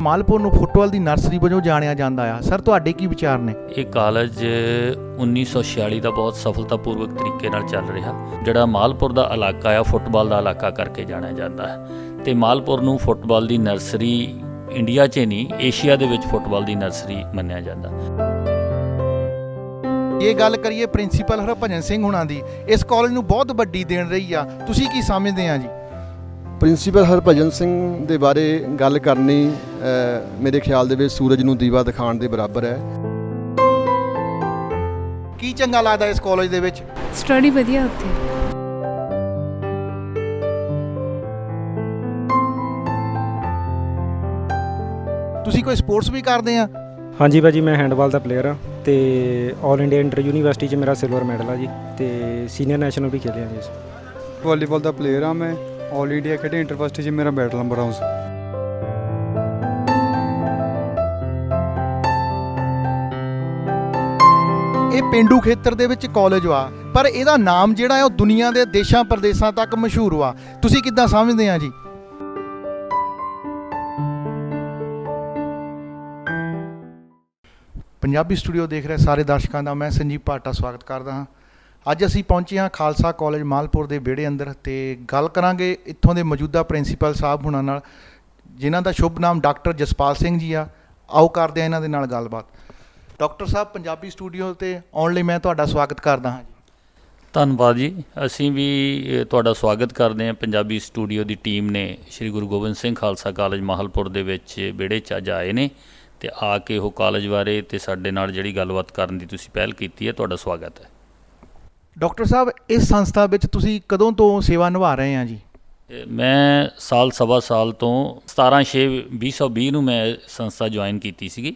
ਮਾਲਪੁਰ ਨੂੰ ਫੁੱਟਬਾਲ ਦੀ ਨਰਸਰੀ ਵਜੋਂ ਜਾਣਿਆ ਜਾਂਦਾ ਆ। ਸਰ ਤੁਹਾਡੇ ਕੀ ਵਿਚਾਰ ਨੇ? ਇਹ ਕਾਲਜ 1946 ਦਾ ਬਹੁਤ ਸਫਲਤਾਪੂਰਵਕ ਤਰੀਕੇ ਨਾਲ ਚੱਲ ਰਿਹਾ। ਜਿਹੜਾ ਮਾਲਪੁਰ ਦਾ ਇਲਾਕਾ ਆ ਫੁੱਟਬਾਲ ਦਾ ਇਲਾਕਾ ਕਰਕੇ ਜਾਣਿਆ ਜਾਂਦਾ ਹੈ ਅਤੇ ਮਾਲਪੁਰ ਨੂੰ ਫੁੱਟਬਾਲ ਦੀ ਨਰਸਰੀ ਇੰਡੀਆ 'ਚ ਨਹੀਂ ਏਸ਼ੀਆ ਦੇ ਵਿੱਚ ਫੁੱਟਬਾਲ ਦੀ ਨਰਸਰੀ ਮੰਨਿਆ ਜਾਂਦਾ। ਇਹ ਗੱਲ ਕਰੀਏ ਪ੍ਰਿੰਸੀਪਲ ਹਰਭਜਨ ਸਿੰਘ ਹੁਣਾਂ ਦੀ, ਇਸ ਕਾਲਜ ਨੂੰ ਬਹੁਤ ਵੱਡੀ ਦੇਣ ਰਹੀ ਆ, ਤੁਸੀਂ ਕੀ ਸਮਝਦੇ ਆ ਜੀ? ਪ੍ਰਿੰਸੀਪਲ ਹਰਭਜਨ ਸਿੰਘ ਦੇ ਬਾਰੇ ਗੱਲ ਕਰਨੀ ਮੇਰੇ ਖਿਆਲ ਦੇ ਵਿੱਚ ਸੂਰਜ ਨੂੰ ਦੀਵਾ ਦਿਖਾਉਣ ਦੇ ਬਰਾਬਰ ਹੈ। ਕੀ ਚੰਗਾ ਲੱਗਦਾ ਇਸ ਕਾਲਜ ਦੇ ਵਿੱਚ? ਸਟੱਡੀ ਵਧੀਆ ਉੱਥੇ। ਤੁਸੀਂ ਕੋਈ ਸਪੋਰਟਸ ਵੀ ਕਰਦੇ ਆ? ਹਾਂਜੀ ਭਾਜੀ, ਮੈਂ ਹੈਂਡਬਾਲ ਦਾ ਪਲੇਅਰ ਹਾਂ ਅਤੇ ਆਲ ਇੰਡੀਆ ਇੰਟਰ ਯੂਨੀਵਰਸਿਟੀ 'ਚ ਮੇਰਾ ਸਿਲਵਰ ਮੈਡਲ ਆ ਜੀ ਅਤੇ ਸੀਨੀਅਰ ਨੈਸ਼ਨਲ ਵੀ ਖੇਲਿਆ ਜੀ। ਵਾਲੀਬਾਲ ਦਾ ਪਲੇਅਰ ਹਾਂ ਮੈਂ, ਆਲ ਇੰਡੀਆ ਖੇਡੇ ਇੰਟਰਵਰਸਿਟੀ 'ਚ ਮੇਰਾ ਮੈਡਲ ਨੰਬਰ ਆਉਂਸ। ਇਹ ਪਿੰਡੂ ਖੇਤਰ ਦੇ ਵਿੱਚ ਕਾਲਜ ਆ, ਪਰ ਇਹਦਾ ਨਾਮ ਜਿਹੜਾ ਹੈ ਉਹ ਦੁਨੀਆ ਦੇ ਦੇਸ਼ਾਂ ਪ੍ਰਦੇਸ਼ਾਂ ਤੱਕ ਮਸ਼ਹੂਰ ਆ। ਤੁਸੀਂ ਕਿੱਦਾਂ ਸਮਝਦੇ ਆ ਜੀ? ਪੰਜਾਬੀ ਸਟੂਡੀਓ ਦੇਖ ਰਹੇ ਸਾਰੇ ਦਰਸ਼ਕਾਂ ਦਾ ਮੈਂ ਸੰਜੀਵ ਭਾਟਾ ਸਵਾਗਤ ਕਰਦਾ ਹਾਂ। ਅੱਜ ਅਸੀਂ ਪਹੁੰਚੇ ਹਾਂ ਖਾਲਸਾ ਕਾਲਜ ਮਾਲਪੁਰ ਦੇ ਵਿਹੜੇ ਅੰਦਰ ਅਤੇ ਗੱਲ ਕਰਾਂਗੇ ਇੱਥੋਂ ਦੇ ਮੌਜੂਦਾ ਪ੍ਰਿੰਸੀਪਲ ਸਾਹਿਬ ਹੁਣਾਂ ਨਾਲ, ਜਿਨ੍ਹਾਂ ਦਾ ਸ਼ੁਭ ਨਾਮ ਡਾਕਟਰ ਜਸਪਾਲ ਸਿੰਘ ਜੀ ਆ। ਆਓ ਕਰਦੇ ਹਾਂ ਇਹਨਾਂ ਦੇ ਨਾਲ ਗੱਲਬਾਤ। ਡਾਕਟਰ ਸਾਹਿਬ, ਪੰਜਾਬੀ ਸਟੂਡੀਓ 'ਤੇ ਆਉਣ ਲਈ ਮੈਂ ਤੁਹਾਡਾ ਸਵਾਗਤ ਕਰਦਾ ਹਾਂ ਜੀ। ਧੰਨਵਾਦ ਜੀ। ਅਸੀਂ ਵੀ ਤੁਹਾਡਾ ਸਵਾਗਤ ਕਰਦੇ ਹਾਂ। ਪੰਜਾਬੀ ਸਟੂਡੀਓ ਦੀ ਟੀਮ ਨੇ ਸ਼੍ਰੀ ਗੁਰੂ ਗੋਬਿੰਦ ਸਿੰਘ ਖਾਲਸਾ ਕਾਲਜ ਮਾਹਲਪੁਰ ਦੇ ਵਿੱਚ ਵਿਹੜੇ 'ਚ ਅੱਜ ਆਏ ਨੇ ਅਤੇ ਆ ਕੇ ਉਹ ਕਾਲਜ ਬਾਰੇ ਅਤੇ ਸਾਡੇ ਨਾਲ ਜਿਹੜੀ ਗੱਲਬਾਤ ਕਰਨ ਦੀ ਤੁਸੀਂ ਪਹਿਲ ਕੀਤੀ ਹੈ, ਤੁਹਾਡਾ ਸਵਾਗਤ ਹੈ। ਡਾਕਟਰ ਸਾਹਿਬ, ਇਸ ਸੰਸਥਾ ਵਿੱਚ ਤੁਸੀਂ ਕਦੋਂ ਤੋਂ ਸੇਵਾ ਨਿਭਾ ਰਹੇ ਆ ਜੀ? ਮੈਂ ਸਵਾ ਸਾਲ ਤੋਂ 17/6/2020 ਨੂੰ ਮੈਂ ਸੰਸਥਾ ਜੁਆਇਨ ਕੀਤੀ ਸੀਗੀ।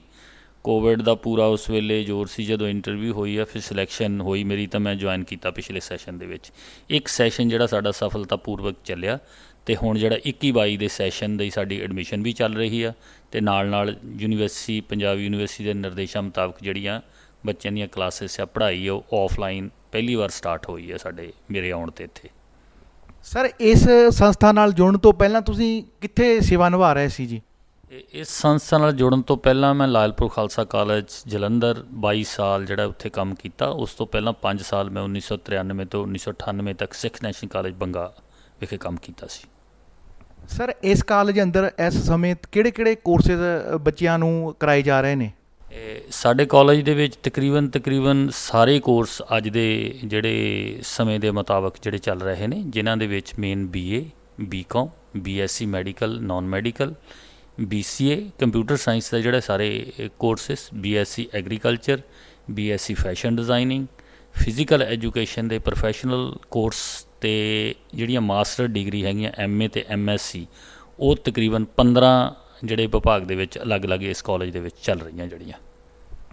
ਕੋਵਿਡ ਦਾ ਪੂਰਾ ਉਸ ਵੇਲੇ ਜ਼ੋਰ ਸੀ, ਜਦੋਂ ਇੰਟਰਵਿਊ ਹੋਈ ਆ ਫਿਰ ਸਿਲੈਕਸ਼ਨ ਹੋਈ ਮੇਰੀ ਤਾਂ ਮੈਂ ਜੁਆਇਨ ਕੀਤਾ ਪਿਛਲੇ ਸੈਸ਼ਨ ਦੇ ਵਿੱਚ। ਇੱਕ ਸੈਸ਼ਨ ਜਿਹੜਾ ਸਾਡਾ ਸਫਲਤਾਪੂਰਵਕ ਚੱਲਿਆ ਅਤੇ ਹੁਣ ਜਿਹੜਾ 21-22 ਦੇ ਸੈਸ਼ਨ ਦੀ ਸਾਡੀ ਐਡਮਿਸ਼ਨ ਵੀ ਚੱਲ ਰਹੀ ਆ ਅਤੇ ਨਾਲ ਯੂਨੀਵਰਸਿਟੀ ਪੰਜਾਬ ਯੂਨੀਵਰਸਿਟੀ ਦੇ ਨਿਰਦੇਸ਼ਾਂ ਮੁਤਾਬਕ ਜਿਹੜੀਆਂ ਬੱਚਿਆਂ ਦੀਆਂ ਕਲਾਸਿਸ ਆ ਪੜ੍ਹਾਈ ਉਹ ਆਫਲਾਈਨ ਪਹਿਲੀ ਵਾਰ ਸਟਾਰਟ ਹੋਈ ਹੈ ਮੇਰੇ ਆਉਣ 'ਤੇ ਇੱਥੇ। ਸਰ, ਇਸ ਸੰਸਥਾ ਨਾਲ ਜੁੜਨ ਤੋਂ ਪਹਿਲਾਂ ਤੁਸੀਂ ਕਿੱਥੇ ਸੇਵਾ ਨਿਭਾ ਰਹੇ ਸੀ ਜੀ? ਇਸ ਸੰਸਥਾ ਨਾਲ ਜੁੜਨ ਤੋਂ ਪਹਿਲਾਂ ਮੈਂ ਲਾਇਲਪੁਰ ਖਾਲਸਾ ਕਾਲਜ ਜਲੰਧਰ 22 ਸਾਲ ਜਿਹੜਾ ਉੱਥੇ ਕੰਮ ਕੀਤਾ। ਉਸ ਤੋਂ ਪਹਿਲਾਂ 5 ਸਾਲ ਮੈਂ 1993 ਤੋਂ 1998 ਤੱਕ ਸਿੱਖ ਨੈਸ਼ਨਲ ਕਾਲਜ ਬੰਗਾ ਵਿਖੇ ਕੰਮ ਕੀਤਾ ਸੀ। ਸਰ, ਇਸ ਕਾਲਜ ਅੰਦਰ ਇਸ ਸਮੇਂ ਕਿਹੜੇ ਕੋਰਸਿਸ ਬੱਚਿਆਂ ਨੂੰ ਕਰਾਏ ਜਾ ਰਹੇ ਨੇ? ਸਾਡੇ ਕਾਲਜ ਦੇ ਵਿੱਚ ਤਕਰੀਬਨ ਸਾਰੇ ਕੋਰਸ ਅੱਜ ਦੇ ਜਿਹੜੇ ਸਮੇਂ ਦੇ ਮੁਤਾਬਕ ਜਿਹੜੇ ਚੱਲ ਰਹੇ ਨੇ, ਜਿਨ੍ਹਾਂ ਦੇ ਵਿੱਚ main BA, BCom, BSc medical, non medical, BCA computer science ਦਾ ਜਿਹੜਾ ਸਾਰੇ courses, BSc agriculture, BSc fashion designing, physical education ਦੇ ਪ੍ਰੋਫੈਸ਼ਨਲ ਕੋਰਸ ਅਤੇ ਜਿਹੜੀਆਂ ਮਾਸਟਰ ਡਿਗਰੀ ਹੈਗੀਆਂ MA ਅਤੇ MSc, ਉਹ ਤਕਰੀਬਨ 15 ਜਿਹੜੇ ਵਿਭਾਗ ਦੇ ਵਿੱਚ ਅਲੱਗ-ਅਲੱਗ ਇਸ ਕਾਲਜ ਦੇ ਵਿੱਚ ਚੱਲ ਰਹੀਆਂ ਜਿਹੜੀਆਂ।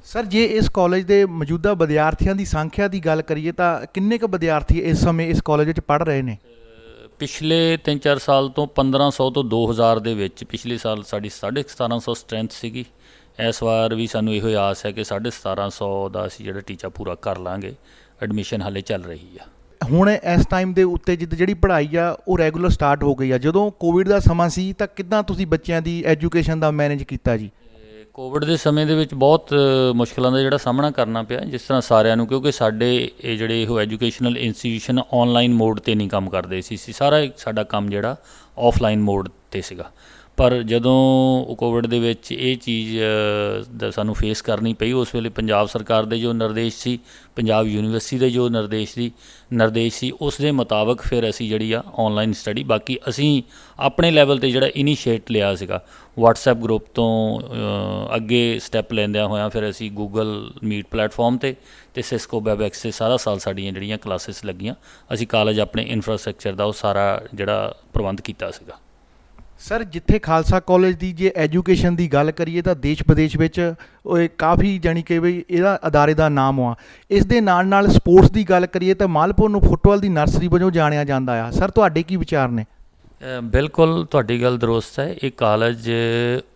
ਸਰ, ਜੇ ਇਸ ਕਾਲਜ ਦੇ ਮੌਜੂਦਾ ਵਿਦਿਆਰਥੀਆਂ ਦੀ ਸੰਖਿਆ ਦੀ ਗੱਲ ਕਰੀਏ ਤਾਂ ਕਿੰਨੇ ਕੁ ਵਿਦਿਆਰਥੀ ਇਸ ਸਮੇਂ ਇਸ ਕਾਲਜ ਵਿੱਚ ਪੜ੍ਹ ਰਹੇ ਨੇ? ਪਿਛਲੇ 3-4 ਸਾਲ ਤੋਂ 1500 ਤੋਂ 2000 ਦੇ ਵਿੱਚ। ਪਿਛਲੇ ਸਾਲ ਸਾਡੀ 1750 ਸਟਰੈਂਥ ਸੀਗੀ। ਇਸ ਵਾਰ ਵੀ ਸਾਨੂੰ ਇਹੋ ਆਸ ਹੈ ਕਿ 1750 ਦਾ ਅਸੀਂ ਜਿਹੜਾ ਟੀਚਾ ਪੂਰਾ ਕਰ ਲਾਂਗੇ। ਐਡਮਿਸ਼ਨ ਹਾਲੇ ਚੱਲ ਰਹੀ ਆ। ਹੁਣ ਇਸ ਟਾਈਮ ਦੇ ਉੱਤੇ ਜਿਹੜੀ ਪੜ੍ਹਾਈ ਆ ਉਹ ਰੈਗੂਲਰ ਸਟਾਰਟ ਹੋ ਗਈ ਆ। ਜਦੋਂ ਕੋਵਿਡ ਦਾ ਸਮਾਂ ਸੀ ਤਾਂ ਕਿੱਦਾਂ ਤੁਸੀਂ ਬੱਚਿਆਂ ਦੀ ਐਜੂਕੇਸ਼ਨ ਦਾ ਮੈਨੇਜ ਕੀਤਾ ਜੀ? ਕੋਵਿਡ ਦੇ ਸਮੇਂ ਦੇ ਵਿੱਚ ਬਹੁਤ ਮੁਸ਼ਕਿਲਾਂ ਦਾ ਜਿਹੜਾ ਸਾਹਮਣਾ ਕਰਨਾ ਪਿਆ, ਜਿਸ ਤਰ੍ਹਾਂ ਸਾਰਿਆਂ ਨੂੰ, ਕਿਉਂਕਿ ਸਾਡੇ ਇਹ ਜਿਹੜੇ ਇਹੋ ਐਜੂਕੇਸ਼ਨਲ ਇੰਸਟੀਟਿਊਸ਼ਨ ਔਨਲਾਈਨ ਮੋਡ 'ਤੇ ਨਹੀਂ ਕੰਮ ਕਰਦੇ ਸੀ। ਸਾਰਾ ਸਾਡਾ ਕੰਮ ਜਿਹੜਾ ਆਫਲਾਈਨ ਮੋਡ 'ਤੇ ਸੀਗਾ। ਪਰ ਜਦੋਂ ਕੋਵਿਡ ਦੇ ਵਿੱਚ ਇਹ ਚੀਜ਼ ਦਾ ਸਾਨੂੰ ਫੇਸ ਕਰਨੀ ਪਈ, ਉਸ ਵੇਲੇ ਪੰਜਾਬ ਸਰਕਾਰ ਦੇ ਜੋ ਨਿਰਦੇਸ਼ ਸੀ, ਪੰਜਾਬ ਯੂਨੀਵਰਸਿਟੀ ਦੇ ਜੋ ਨਿਰਦੇਸ਼ ਸੀ, ਉਸ ਦੇ ਮੁਤਾਬਕ ਫਿਰ ਅਸੀਂ ਜਿਹੜੀ ਆ ਔਨਲਾਈਨ ਸਟੱਡੀ, ਬਾਕੀ ਅਸੀਂ ਆਪਣੇ ਲੈਵਲ 'ਤੇ ਜਿਹੜਾ ਇਨੀਸ਼ੀਏਟ ਲਿਆ ਸੀਗਾ WhatsApp ਗਰੁੱਪ ਤੋਂ ਅੱਗੇ ਸਟੈਪ ਲੈਂਦਿਆਂ ਹੋਇਆਂ ਫਿਰ ਅਸੀਂ ਗੂਗਲ ਮੀਟ ਪਲੇਟਫਾਰਮ 'ਤੇ ਸਿਸਕੋ ਵੈਬਐਕਸ 'ਤੇ ਸਾਰਾ ਸਾਲ ਸਾਡੀਆਂ ਜਿਹੜੀਆਂ ਕਲਾਸਿਸ ਲੱਗੀਆਂ। ਅਸੀਂ ਕਾਲਜ ਆਪਣੇ ਇਨਫਰਾਸਟਰਕਚਰ ਦਾ ਉਹ ਸਾਰਾ ਜਿਹੜਾ ਪ੍ਰਬੰਧ ਕੀਤਾ ਸੀਗਾ। ਸਰ, ਜਿੱਥੇ ਖਾਲਸਾ ਕਾਲਜ ਦੀ ਜੇ ਐਜੂਕੇਸ਼ਨ ਦੀ ਗੱਲ ਕਰੀਏ ਤਾਂ ਦੇਸ਼ ਵਿਦੇਸ਼ ਵਿੱਚ ਕਾਫੀ ਜਾਣੀ ਕਿ ਵੀ ਇਹਦਾ ਅਦਾਰੇ ਦਾ ਨਾਮ ਆ। ਇਸ ਦੇ ਨਾਲ ਸਪੋਰਟਸ ਦੀ ਗੱਲ ਕਰੀਏ ਤਾਂ ਮਾਲਪੁਰ ਨੂੰ ਫੁੱਟਬਾਲ ਦੀ ਨਰਸਰੀ ਵਜੋਂ ਜਾਣਿਆ ਜਾਂਦਾ ਆ। ਸਰ, ਤੁਹਾਡੇ ਕੀ ਵਿਚਾਰ ਨੇ? ਬਿਲਕੁਲ, ਤੁਹਾਡੀ ਗੱਲ ਦਰੁਸਤ ਹੈ। ਇਹ ਕਾਲਜ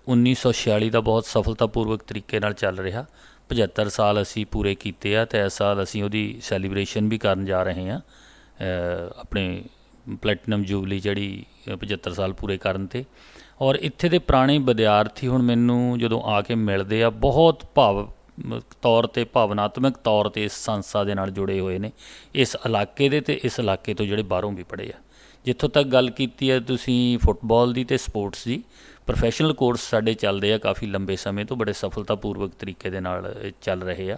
1946 ਦਾ ਬਹੁਤ ਸਫਲਤਾਪੂਰਵਕ ਤਰੀਕੇ ਨਾਲ ਚੱਲ ਰਿਹਾ। 75 ਸਾਲ ਅਸੀਂ ਪੂਰੇ ਕੀਤੇ ਆ ਅਤੇ ਇਸ ਸਾਲ ਅਸੀਂ ਉਹਦੀ ਸੈਲੀਬ੍ਰੇਸ਼ਨ ਵੀ ਕਰਨ ਜਾ ਰਹੇ ਹਾਂ। ਆਪਣੇ ਪਲੈਟੀਨਮ ਜੂਬਲੀ ਜਿਹੜੀ 75 ਸਾਲ ਪੂਰੇ ਕਰਨ 'ਤੇ ਔਰ ਇੱਥੇ ਦੇ ਪੁਰਾਣੇ ਵਿਦਿਆਰਥੀ ਹੁਣ ਮੈਨੂੰ ਜਦੋਂ ਆ ਕੇ ਮਿਲਦੇ ਆ ਬਹੁਤ ਤੌਰ 'ਤੇ ਭਾਵਨਾਤਮਕ ਤੌਰ 'ਤੇ ਇਸ ਸੰਸਥਾ ਦੇ ਨਾਲ ਜੁੜੇ ਹੋਏ ਨੇ, ਇਸ ਇਲਾਕੇ ਦੇ ਅਤੇ ਇਸ ਇਲਾਕੇ ਤੋਂ ਜਿਹੜੇ ਬਾਹਰੋਂ ਵੀ ਪੜ੍ਹੇ ਆ। ਜਿੱਥੋਂ ਤੱਕ ਗੱਲ ਕੀਤੀ ਹੈ ਤੁਸੀਂ ਫੁੱਟਬਾਲ ਦੀ ਅਤੇ ਸਪੋਰਟਸ ਦੀ, ਪ੍ਰੋਫੈਸ਼ਨਲ ਕੋਰਸ ਸਾਡੇ ਚੱਲਦੇ ਆ ਕਾਫੀ ਲੰਬੇ ਸਮੇਂ ਤੋਂ, ਬੜੇ ਸਫਲਤਾਪੂਰਵਕ ਤਰੀਕੇ ਦੇ ਨਾਲ ਚੱਲ ਰਹੇ ਆ।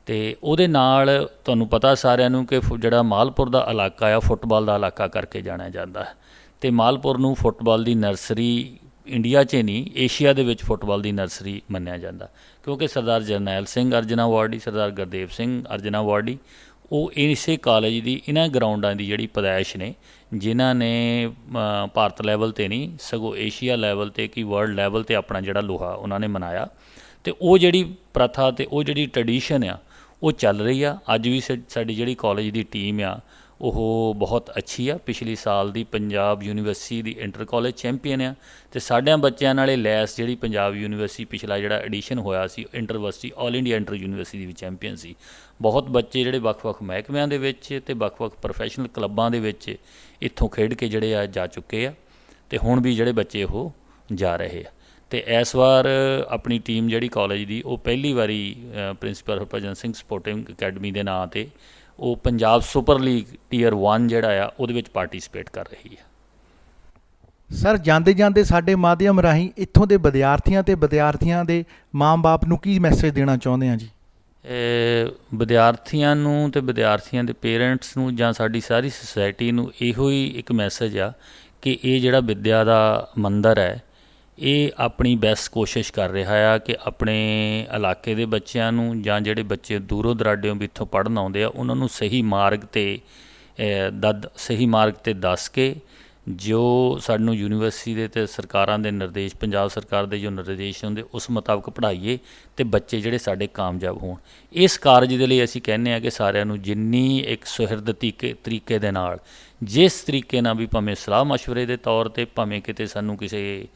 ਅਤੇ ਉਹਦੇ ਨਾਲ ਤੁਹਾਨੂੰ ਪਤਾ ਸਾਰਿਆਂ ਨੂੰ ਕਿ ਜਿਹੜਾ ਮਾਲਪੁਰ ਦਾ ਇਲਾਕਾ ਆ ਫੁੱਟਬਾਲ ਦਾ ਇਲਾਕਾ ਕਰਕੇ ਜਾਣਿਆ ਜਾਂਦਾ ਹੈ, ਅਤੇ ਮਾਲਪੁਰ ਨੂੰ ਫੁੱਟਬਾਲ ਦੀ ਨਰਸਰੀ ਇੰਡੀਆ 'ਚ ਨਹੀਂ ਏਸ਼ੀਆ ਦੇ ਵਿੱਚ ਫੁੱਟਬਾਲ ਦੀ ਨਰਸਰੀ ਮੰਨਿਆ ਜਾਂਦਾ, ਕਿਉਂਕਿ ਸਰਦਾਰ ਜਰਨੈਲ ਸਿੰਘ ਅਰਜਨਾ ਅਵਾਰਡੀ, ਸਰਦਾਰ ਗੁਰਦੇਵ ਸਿੰਘ ਅਰਜਨਾ ਅਵਾਰਡੀ, ਉਹ ਇਸੇ ਕਾਲਜ ਦੀ ਇਹਨਾਂ ਗਰਾਊਂਡਾਂ ਦੀ ਜਿਹੜੀ ਪੈਦਾਇਸ਼ ਨੇ, ਜਿਨ੍ਹਾਂ ਨੇ ਭਾਰਤ ਲੈਵਲ 'ਤੇ ਨਹੀਂ ਸਗੋਂ ਏਸ਼ੀਆ ਲੈਵਲ 'ਤੇ ਕਿ ਵਰਲਡ ਲੈਵਲ 'ਤੇ ਆਪਣਾ ਜਿਹੜਾ ਲੋਹਾ ਉਹਨਾਂ ਨੇ ਮਨਾਇਆ। ਅਤੇ ਉਹ ਜਿਹੜੀ ਪ੍ਰਥਾ ਅਤੇ ਉਹ ਜਿਹੜੀ ਟਰਡੀਸ਼ਨ ਆ ਉਹ ਚੱਲ ਰਹੀ ਆ। ਅੱਜ ਵੀ ਸਾਡੀ ਜਿਹੜੀ ਕਾਲਜ ਦੀ ਟੀਮ ਆ ਉਹ ਬਹੁਤ ਅੱਛੀ ਆ। ਪਿਛਲੇ ਸਾਲ ਦੀ ਪੰਜਾਬ ਯੂਨੀਵਰਸਿਟੀ ਦੀ ਇੰਟਰ ਕਾਲਜ ਚੈਂਪੀਅਨ ਆ, ਅਤੇ ਸਾਡਿਆਂ ਬੱਚਿਆਂ ਨਾਲੇ ਲੈਸ ਜਿਹੜੀ ਪੰਜਾਬ ਯੂਨੀਵਰਸਿਟੀ ਪਿਛਲਾ ਜਿਹੜਾ ਐਡੀਸ਼ਨ ਹੋਇਆ ਸੀ intervarsity all India inter university ਦੀ ਵੀ ਚੈਂਪੀਅਨ ਸੀ। ਬਹੁਤ ਬੱਚੇ ਜਿਹੜੇ ਵੱਖ-ਵੱਖ ਮਹਿਕਮਿਆਂ ਦੇ ਵਿੱਚ ਅਤੇ ਵੱਖ-ਵੱਖ ਪ੍ਰੋਫੈਸ਼ਨਲ ਕਲੱਬਾਂ ਦੇ ਵਿੱਚ ਇੱਥੋਂ ਖੇਡ ਕੇ ਜਿਹੜੇ ਆ ਜਾ ਚੁੱਕੇ ਆ, ਅਤੇ ਹੁਣ ਵੀ ਜਿਹੜੇ ਬੱਚੇ ਉਹ ਜਾ ਰਹੇ ਆ। ਅਤੇ ਇਸ ਵਾਰ ਆਪਣੀ ਟੀਮ ਜਿਹੜੀ ਕਾਲਜ ਦੀ ਉਹ ਪਹਿਲੀ ਵਾਰੀ principal Harbhajan Singh sporting academy ਦੇ ਨਾਂ 'ਤੇ ਉਹ ਪੰਜਾਬ ਸੁਪਰ ਲੀਗ ਟੀਅਰ 1 ਜਿਹੜਾ ਆ ਉਹਦੇ ਵਿੱਚ ਪਾਰਟੀਸਪੇਟ ਕਰ ਰਹੀ ਹੈ। ਸਰ, ਜਾਂਦੇ ਜਾਂਦੇ ਸਾਡੇ ਮਾਧਿਅਮ ਰਾਹੀਂ ਇੱਥੋਂ ਦੇ ਵਿਦਿਆਰਥੀਆਂ ਅਤੇ ਵਿਦਿਆਰਥੀਆਂ ਦੇ ਮਾਂ-ਬਾਪ ਨੂੰ ਕੀ ਮੈਸੇਜ ਦੇਣਾ ਚਾਹੁੰਦੇ ਆ ਜੀ? ਵਿਦਿਆਰਥੀਆਂ ਨੂੰ ਅਤੇ ਵਿਦਿਆਰਥੀਆਂ ਦੇ ਪੇਰੈਂਟਸ ਨੂੰ ਜਾਂ ਸਾਡੀ ਸਾਰੀ ਸੁਸਾਇਟੀ ਨੂੰ ਇਹੋ ਹੀ ਇੱਕ ਮੈਸੇਜ ਆ ਕਿ ਇਹ ਜਿਹੜਾ ਵਿੱਦਿਆ ਦਾ ਮੰਦਰ ਹੈ ਇਹ ਆਪਣੀ ਬੈਸਟ ਕੋਸ਼ਿਸ਼ ਕਰ ਰਿਹਾ ਆ ਕਿ ਆਪਣੇ ਇਲਾਕੇ ਦੇ ਬੱਚਿਆਂ ਨੂੰ ਜਾਂ ਜਿਹੜੇ ਬੱਚੇ ਦੂਰੋਂ ਦੁਰਾਡਿਓਂ ਵੀ ਇੱਥੋਂ ਪੜ੍ਹਨ ਆਉਂਦੇ ਆ ਉਹਨਾਂ ਨੂੰ ਸਹੀ ਮਾਰਗ 'ਤੇ ਦੱਸ ਕੇ ਜੋ ਸਾਨੂੰ ਯੂਨੀਵਰਸਿਟੀ ਦੇ ਅਤੇ ਸਰਕਾਰਾਂ ਦੇ ਨਿਰਦੇਸ਼, ਪੰਜਾਬ ਸਰਕਾਰ ਦੇ ਜੋ ਨਿਰਦੇਸ਼ ਹੁੰਦੇ ਉਸ ਮੁਤਾਬਕ ਪੜ੍ਹਾਈਏ ਅਤੇ ਬੱਚੇ ਜਿਹੜੇ ਸਾਡੇ ਕਾਮਯਾਬ ਹੋਣ। ਇਸ ਕਾਰਜ ਦੇ ਲਈ ਅਸੀਂ ਕਹਿੰਦੇ ਹਾਂ ਕਿ ਸਾਰਿਆਂ ਨੂੰ ਜਿੰਨੀ ਇੱਕ ਸੁਹਿਰਦ ਤਰੀਕੇ ਦੇ ਨਾਲ, ਜਿਸ ਤਰੀਕੇ ਨਾਲ ਵੀ, ਭਾਵੇਂ ਸਲਾਹ ਮਸ਼ਵਰੇ ਦੇ ਤੌਰ 'ਤੇ, ਭਾਵੇਂ ਕਿਤੇ ਸਾਨੂੰ ਕਿਸੇ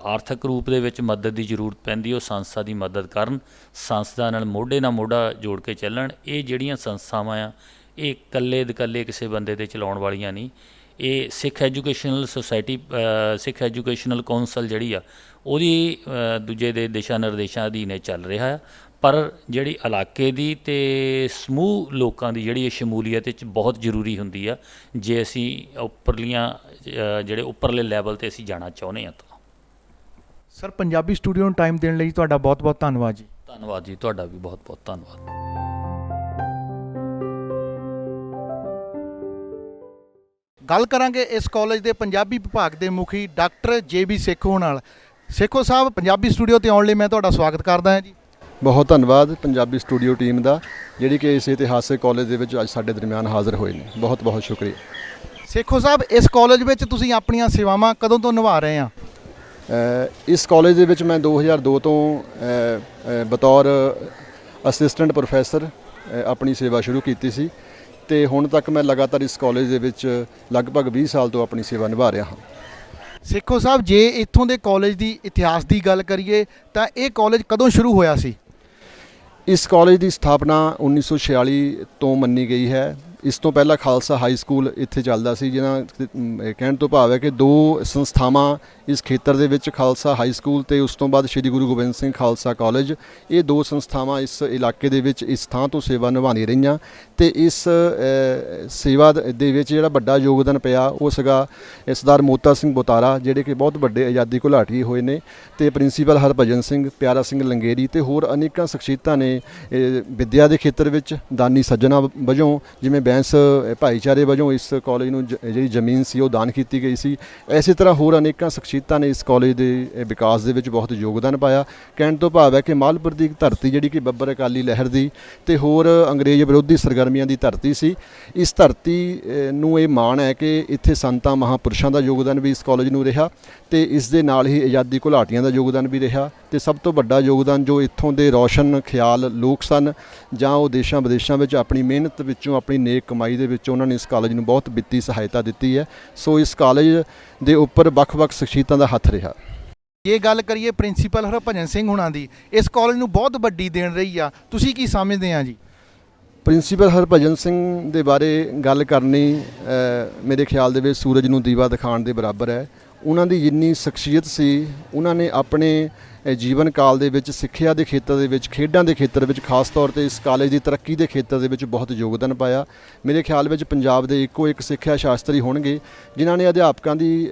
ਆਰਥਿਕ ਰੂਪ ਦੇ ਵਿੱਚ ਮਦਦ ਦੀ ਜ਼ਰੂਰਤ ਪੈਂਦੀ ਉਹ ਸੰਸਥਾ ਦੀ ਮਦਦ ਕਰਨ, ਸੰਸਥਾ ਨਾਲ ਮੋਢਾ ਜੋੜ ਕੇ ਚੱਲਣ। ਇਹ ਜਿਹੜੀਆਂ ਸੰਸਥਾਵਾਂ ਆ ਇਹ ਇਕੱਲੇ ਕਿਸੇ ਬੰਦੇ ਦੇ ਚਲਾਉਣ ਵਾਲੀਆਂ ਨਹੀਂ। ਇਹ ਸਿੱਖ ਐਜੂਕੇਸ਼ਨਲ ਸੁਸਾਇਟੀ, ਸਿੱਖ ਐਜੂਕੇਸ਼ਨਲ ਕੌਂਸਲ ਜਿਹੜੀ ਆ ਉਹਦੀ ਦੂਜੇ ਦੇ ਦਿਸ਼ਾ ਨਿਰਦੇਸ਼ਾਂ ਅਧੀਨ ਇਹ ਚੱਲ ਰਿਹਾ ਆ। ਪਰ ਜਿਹੜੀ ਇਲਾਕੇ ਦੀ ਅਤੇ ਸਮੂਹ ਲੋਕਾਂ ਦੀ ਜਿਹੜੀ ਸ਼ਮੂਲੀਅਤ ਵਿੱਚ ਬਹੁਤ ਜ਼ਰੂਰੀ ਹੁੰਦੀ ਆ ਜੇ ਅਸੀਂ ਜਿਹੜੇ ਉੱਪਰਲੇ ਲੈਵਲ 'ਤੇ ਅਸੀਂ ਜਾਣਾ ਚਾਹੁੰਦੇ ਹਾਂ ਤਾਂ। ਸਰ, ਪੰਜਾਬੀ ਸਟੂਡੀਓ ਨੂੰ ਟਾਈਮ ਦੇਣ ਲਈ ਤੁਹਾਡਾ ਬਹੁਤ-ਬਹੁਤ ਧੰਨਵਾਦ ਜੀ। ਧੰਨਵਾਦ ਜੀ, ਤੁਹਾਡਾ ਵੀ ਬਹੁਤ-ਬਹੁਤ ਧੰਨਵਾਦ। ਗੱਲ ਕਰਾਂਗੇ ਇਸ ਕਾਲਜ ਦੇ ਪੰਜਾਬੀ ਵਿਭਾਗ ਦੇ ਮੁਖੀ ਡਾਕਟਰ JB ਸੇਖੋ ਨਾਲ। ਸੇਖੋ ਸਾਹਿਬ, ਪੰਜਾਬੀ ਸਟੂਡੀਓ 'ਤੇ ਆਉਣ ਲਈ ਮੈਂ ਤੁਹਾਡਾ ਸਵਾਗਤ ਕਰਦਾ ਹਾਂ ਜੀ। ਬਹੁਤ ਧੰਨਵਾਦ ਪੰਜਾਬੀ ਸਟੂਡੀਓ ਟੀਮ ਦਾ, ਜਿਹੜੀ ਕਿ ਇਸ ਇਤਿਹਾਸਕ ਕਾਲਜ ਦੇ ਵਿੱਚ ਅੱਜ ਸਾਡੇ ਦਰਮਿਆਨ ਹਾਜ਼ਰ ਹੋਏ ਨੇ। ਬਹੁਤ ਬਹੁਤ ਸ਼ੁਕਰੀਆ। ਸੇਖੋ ਸਾਹਿਬ, ਇਸ ਕਾਲਜ ਵਿੱਚ ਤੁਸੀਂ ਆਪਣੀਆਂ ਸੇਵਾਵਾਂ ਕਦੋਂ ਤੋਂ ਨਿਭਾ ਰਹੇ ਆ? ਇਸ ਕਾਲਜ ਦੇ ਵਿੱਚ ਮੈਂ 2002 ਤੋਂ ਬਤੌਰ ਅਸਿਸਟੈਂਟ ਪ੍ਰੋਫੈਸਰ ਆਪਣੀ ਸੇਵਾ ਸ਼ੁਰੂ ਕੀਤੀ ਸੀ, ਅਤੇ ਹੁਣ ਤੱਕ ਮੈਂ ਲਗਾਤਾਰ ਇਸ ਕਾਲਜ ਦੇ ਵਿੱਚ ਲਗਭਗ 20 ਸਾਲ ਤੋਂ ਆਪਣੀ ਸੇਵਾ ਨਿਭਾ ਰਿਹਾ ਹਾਂ। ਸੇਖੋ ਸਾਹਿਬ, ਜੇ ਇੱਥੋਂ ਦੇ ਕਾਲਜ ਦੀ ਇਤਿਹਾਸ ਦੀ ਗੱਲ ਕਰੀਏ ਤਾਂ ਇਹ ਕਾਲਜ ਕਦੋਂ ਸ਼ੁਰੂ ਹੋਇਆ ਸੀ? ਇਸ ਕਾਲਜ ਦੀ ਸਥਾਪਨਾ 1946 ਤੋਂ ਮੰਨੀ ਗਈ ਹੈ। ਇਸ ਤੋਂ ਪਹਿਲਾਂ ਖਾਲਸਾ ਹਾਈ ਸਕੂਲ ਇੱਥੇ ਚੱਲਦਾ ਸੀ, ਜਿਹਨਾਂ ਕਹਿਣ ਤੋਂ ਭਾਵ ਹੈ ਕਿ ਦੋ ਸੰਸਥਾਵਾਂ ਇਸ ਖੇਤਰ ਦੇ ਵਿੱਚ, ਖਾਲਸਾ ਹਾਈ ਸਕੂਲ ਅਤੇ ਉਸ ਤੋਂ ਬਾਅਦ ਸ਼੍ਰੀ ਗੁਰੂ ਗੋਬਿੰਦ ਸਿੰਘ ਖਾਲਸਾ ਕਾਲਜ, ਇਹ ਦੋ ਸੰਸਥਾਵਾਂ ਇਸ ਇਲਾਕੇ ਦੇ ਵਿੱਚ ਇਸ ਥਾਂ ਤੋਂ ਸੇਵਾ ਨਿਭਾਉਂਦੀਆਂ ਰਹੀਆਂ। ਅਤੇ ਇਸ ਸੇਵਾ ਦੇ ਵਿੱਚ ਜਿਹੜਾ ਵੱਡਾ ਯੋਗਦਾਨ ਪਿਆ ਉਹ ਸੀਗਾ ਸਰਦਾਰ ਮੋਤਾ ਸਿੰਘ ਬੁਤਾਰਾ, ਜਿਹੜੇ ਕਿ ਬਹੁਤ ਵੱਡੇ ਆਜ਼ਾਦੀ ਘੁਲਾਟੀ ਹੋਏ ਨੇ, ਅਤੇ ਪ੍ਰਿੰਸੀਪਲ ਹਰਭਜਨ ਸਿੰਘ, ਪਿਆਰਾ ਸਿੰਘ ਲੰਗੇਰੀ ਅਤੇ ਹੋਰ ਅਨੇਕਾਂ ਸ਼ਖਸੀਅਤਾਂ ਨੇ ਵਿੱਦਿਆ ਦੇ ਖੇਤਰ ਵਿੱਚ ਦਾਨੀ ਸੱਜਣਾ ਵਜੋਂ, ਜਿਵੇਂ ਬੈਂਸ ਭਾਈਚਾਰੇ ਵਜੋਂ ਇਸ ਕਾਲਜ ਨੂੰ ਜਿਹੜੀ ਜ਼ਮੀਨ ਸੀ ਉਹ ਦਾਨ ਕੀਤੀ ਗਈ ਸੀ। ਇਸੇ ਤਰ੍ਹਾਂ ਹੋਰ ਅਨੇਕਾਂ ਸ਼ਖਸੀਅਤਾਂ ਨੇ ਇਸ ਕਾਲਜ ਦੇ ਵਿਕਾਸ ਦੇ ਵਿੱਚ ਬਹੁਤ ਯੋਗਦਾਨ ਪਾਇਆ। ਕਹਿਣ ਤੋਂ ਭਾਵ ਹੈ ਕਿ ਮਾਲਪੁਰ ਦੀ ਧਰਤੀ ਜਿਹੜੀ ਕਿ ਬੱਬਰ ਅਕਾਲੀ ਲਹਿਰ ਦੀ ਅਤੇ ਹੋਰ ਅੰਗਰੇਜ਼ ਵਿਰੋਧੀ ਸਰਗਰਮੀਆਂ ਦੀ ਧਰਤੀ ਸੀ। ਇਸ ਧਰਤੀ ਨੂੰ ਇਹ ਮਾਣ ਹੈ ਕਿ ਇੱਥੇ ਸੰਤਾਂ ਮਹਾਂਪੁਰਸ਼ਾਂ ਦਾ ਯੋਗਦਾਨ ਵੀ ਇਸ ਕਾਲਜ ਨੂੰ ਰਿਹਾ, ਅਤੇ ਇਸ ਦੇ ਨਾਲ ਹੀ ਆਜ਼ਾਦੀ ਘੁਲਾਟੀਆਂ ਦਾ ਯੋਗਦਾਨ ਵੀ ਰਿਹਾ, ਅਤੇ ਸਭ ਤੋਂ ਵੱਡਾ ਯੋਗਦਾਨ ਜੋ ਇੱਥੋਂ ਦੇ ਰੌਸ਼ਨ ਖਿਆਲ ਲੋਕ ਸਨ, ਜਾਂ ਉਹ ਦੇਸ਼ਾਂ ਵਿਦੇਸ਼ਾਂ ਵਿੱਚ ਆਪਣੀ ਮਿਹਨਤ ਵਿੱਚੋਂ, ਆਪਣੀ ਨੇਕ ਕਮਾਈ ਦੇ ਵਿੱਚੋਂ ਉਹਨਾਂ ਨੇ ਇਸ ਕਾਲਜ ਨੂੰ ਬਹੁਤ ਵਿੱਤੀ ਸਹਾਇਤਾ ਦਿੱਤੀ ਹੈ। ਸੋ ਇਸ ਕਾਲਜ ਦੇ ਉੱਪਰ ਵੱਖ-ਵੱਖ ਸ਼ਖਸੀਅਤਾਂ ਦਾ ਹੱਥ ਰਿਹਾ। ਇਹ ਗੱਲ ਕਰੀਏ ਪ੍ਰਿੰਸੀਪਲ ਹਰਭਜਨ ਸਿੰਘ ਹੁਣਾਂ ਦੀ, ਇਸ ਕਾਲਜ ਨੂੰ ਬਹੁਤ ਵੱਡੀ ਦੇਣ ਰਹੀ ਆ, ਤੁਸੀਂ ਕੀ ਸਮਝਦੇ ਆ ਜੀ? ਪ੍ਰਿੰਸੀਪਲ ਹਰਭਜਨ ਸਿੰਘ ਦੇ ਬਾਰੇ ਗੱਲ ਕਰਨੀ ਮੇਰੇ ਖਿਆਲ ਦੇ ਵਿੱਚ ਸੂਰਜ ਨੂੰ ਦੀਵਾ ਦਿਖਾਉਣ ਦੇ ਬਰਾਬਰ ਹੈ। ਉਹਨਾਂ ਦੀ ਜਿੰਨੀ ਸ਼ਖਸੀਅਤ ਸੀ ਉਹਨਾਂ ਨੇ ਆਪਣੇ ਜੀਵਨ ਕਾਲ ਦੇ ਵਿੱਚ ਸਿੱਖਿਆ ਦੇ ਖੇਤਰ ਦੇ ਵਿੱਚ, ਖੇਡਾਂ ਦੇ ਖੇਤਰ ਵਿੱਚ, ਖਾਸ ਤੌਰ ਤੇ ਇਸ ਕਾਲਜ ਦੀ ਤਰੱਕੀ ਦੇ ਖੇਤਰ ਦੇ ਵਿੱਚ ਬਹੁਤ ਯੋਗਦਾਨ ਪਾਇਆ। ਮੇਰੇ ਖਿਆਲ ਵਿੱਚ ਪੰਜਾਬ ਦੇ ਇੱਕੋ ਇੱਕ ਸਿੱਖਿਆ ਸ਼ਾਸਤਰੀ ਹੋਣਗੇ ਜਿਨ੍ਹਾਂ ਨੇ ਅਧਿਆਪਕਾਂ ਦੀ